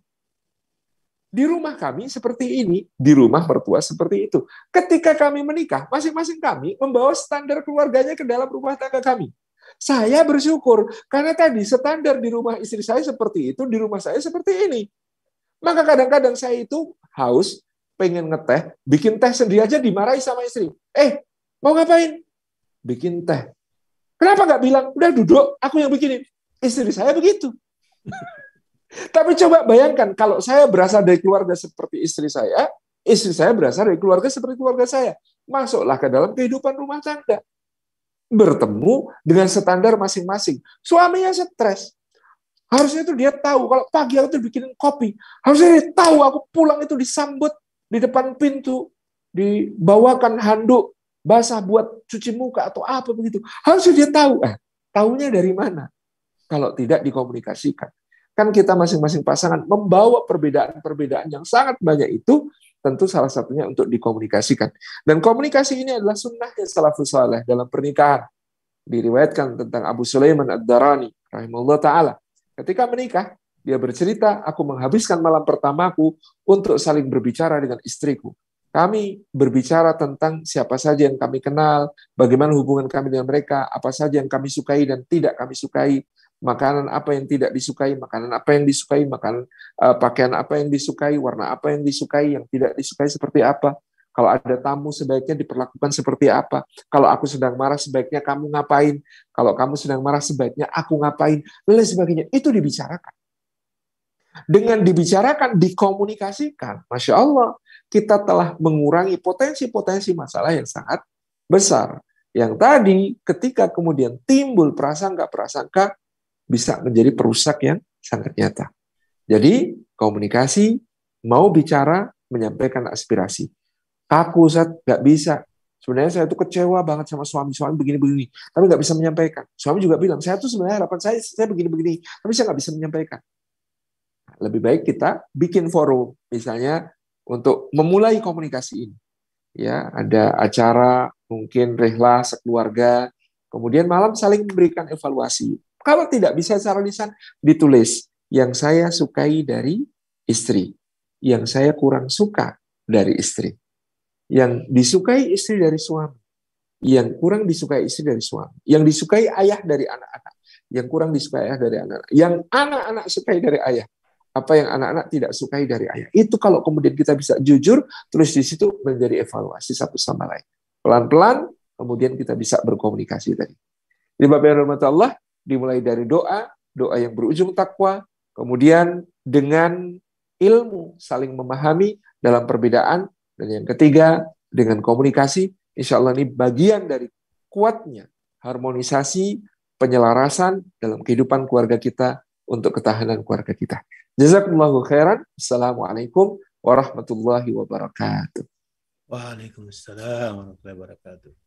Di rumah kami seperti ini, di rumah mertua seperti itu. Ketika kami menikah, masing-masing kami membawa standar keluarganya ke dalam rumah tangga kami. Saya bersyukur, karena tadi standar di rumah istri saya seperti itu, di rumah saya seperti ini. Maka kadang-kadang saya itu haus, pengen ngeteh, bikin teh sendiri aja dimarahi sama istri. Mau ngapain? Bikin teh. Kenapa nggak bilang, udah duduk, aku yang bikinin. Istri saya begitu. Tapi coba bayangkan, kalau saya berasal dari keluarga seperti istri saya berasal dari keluarga seperti keluarga saya. Masuklah ke dalam kehidupan rumah tangga. Bertemu dengan standar masing-masing. Suaminya stres. Harusnya itu dia tahu, kalau pagi aku tuh bikinin kopi. Harusnya dia tahu, aku pulang itu disambut di depan pintu, dibawakan handuk basah buat cuci muka atau apa begitu. Harusnya dia tahu. Tahunya dari mana? Kalau tidak dikomunikasikan. Kan kita masing-masing pasangan membawa perbedaan-perbedaan yang sangat banyak itu, tentu salah satunya untuk dikomunikasikan. Dan komunikasi ini adalah sunnahnya salafus saleh dalam pernikahan. Diriwayatkan tentang Abu Sulaiman Ad-Darani rahimahullah ta'ala. Ketika menikah, dia bercerita, aku menghabiskan malam pertamaku untuk saling berbicara dengan istriku. Kami berbicara tentang siapa saja yang kami kenal, bagaimana hubungan kami dengan mereka, apa saja yang kami sukai dan tidak kami sukai, makanan apa yang tidak disukai, makanan apa yang disukai, pakaian apa yang disukai, warna apa yang disukai, yang tidak disukai seperti apa. Kalau ada tamu sebaiknya diperlakukan seperti apa. Kalau aku sedang marah sebaiknya kamu ngapain. Kalau kamu sedang marah sebaiknya aku ngapain. Dan sebagainya. Itu dibicarakan. Dengan dibicarakan, dikomunikasikan, Masya Allah, kita telah mengurangi potensi-potensi masalah yang sangat besar. Yang tadi, ketika kemudian timbul prasangka-prasangka, bisa menjadi perusak yang sangat nyata. Jadi, komunikasi, mau bicara, menyampaikan aspirasi. Aku, Ustaz, nggak bisa. Sebenarnya saya tuh kecewa banget sama suami begini-begini, tapi nggak bisa menyampaikan. Suami juga bilang, saya tuh sebenarnya harapan saya begini-begini, tapi saya nggak bisa menyampaikan. Lebih baik kita bikin forum, misalnya untuk memulai komunikasi ini. Ya, ada acara mungkin rehlah sekeluarga, kemudian malam saling memberikan evaluasi. Kalau tidak bisa secara lisan, ditulis yang saya sukai dari istri, yang saya kurang suka dari istri, yang disukai istri dari suami, yang kurang disukai istri dari suami, yang disukai ayah dari anak-anak, yang kurang disukai ayah dari anak-anak, yang anak-anak sukai dari ayah, apa yang anak-anak tidak sukai dari ayah. Itu kalau kemudian kita bisa jujur, tulis di situ menjadi evaluasi satu sama lain. Pelan-pelan, kemudian kita bisa berkomunikasi tadi. Jadi Bapak yang rahmat Allah, dimulai dari doa yang berujung takwa, kemudian dengan ilmu, saling memahami dalam perbedaan, dan yang ketiga, dengan komunikasi, insya Allah ini bagian dari kuatnya harmonisasi, penyelarasan dalam kehidupan keluarga kita untuk ketahanan keluarga kita. Jazakumullahu khairan. Assalamualaikum warahmatullahi wabarakatuh. Waalaikumsalam warahmatullahi wabarakatuh.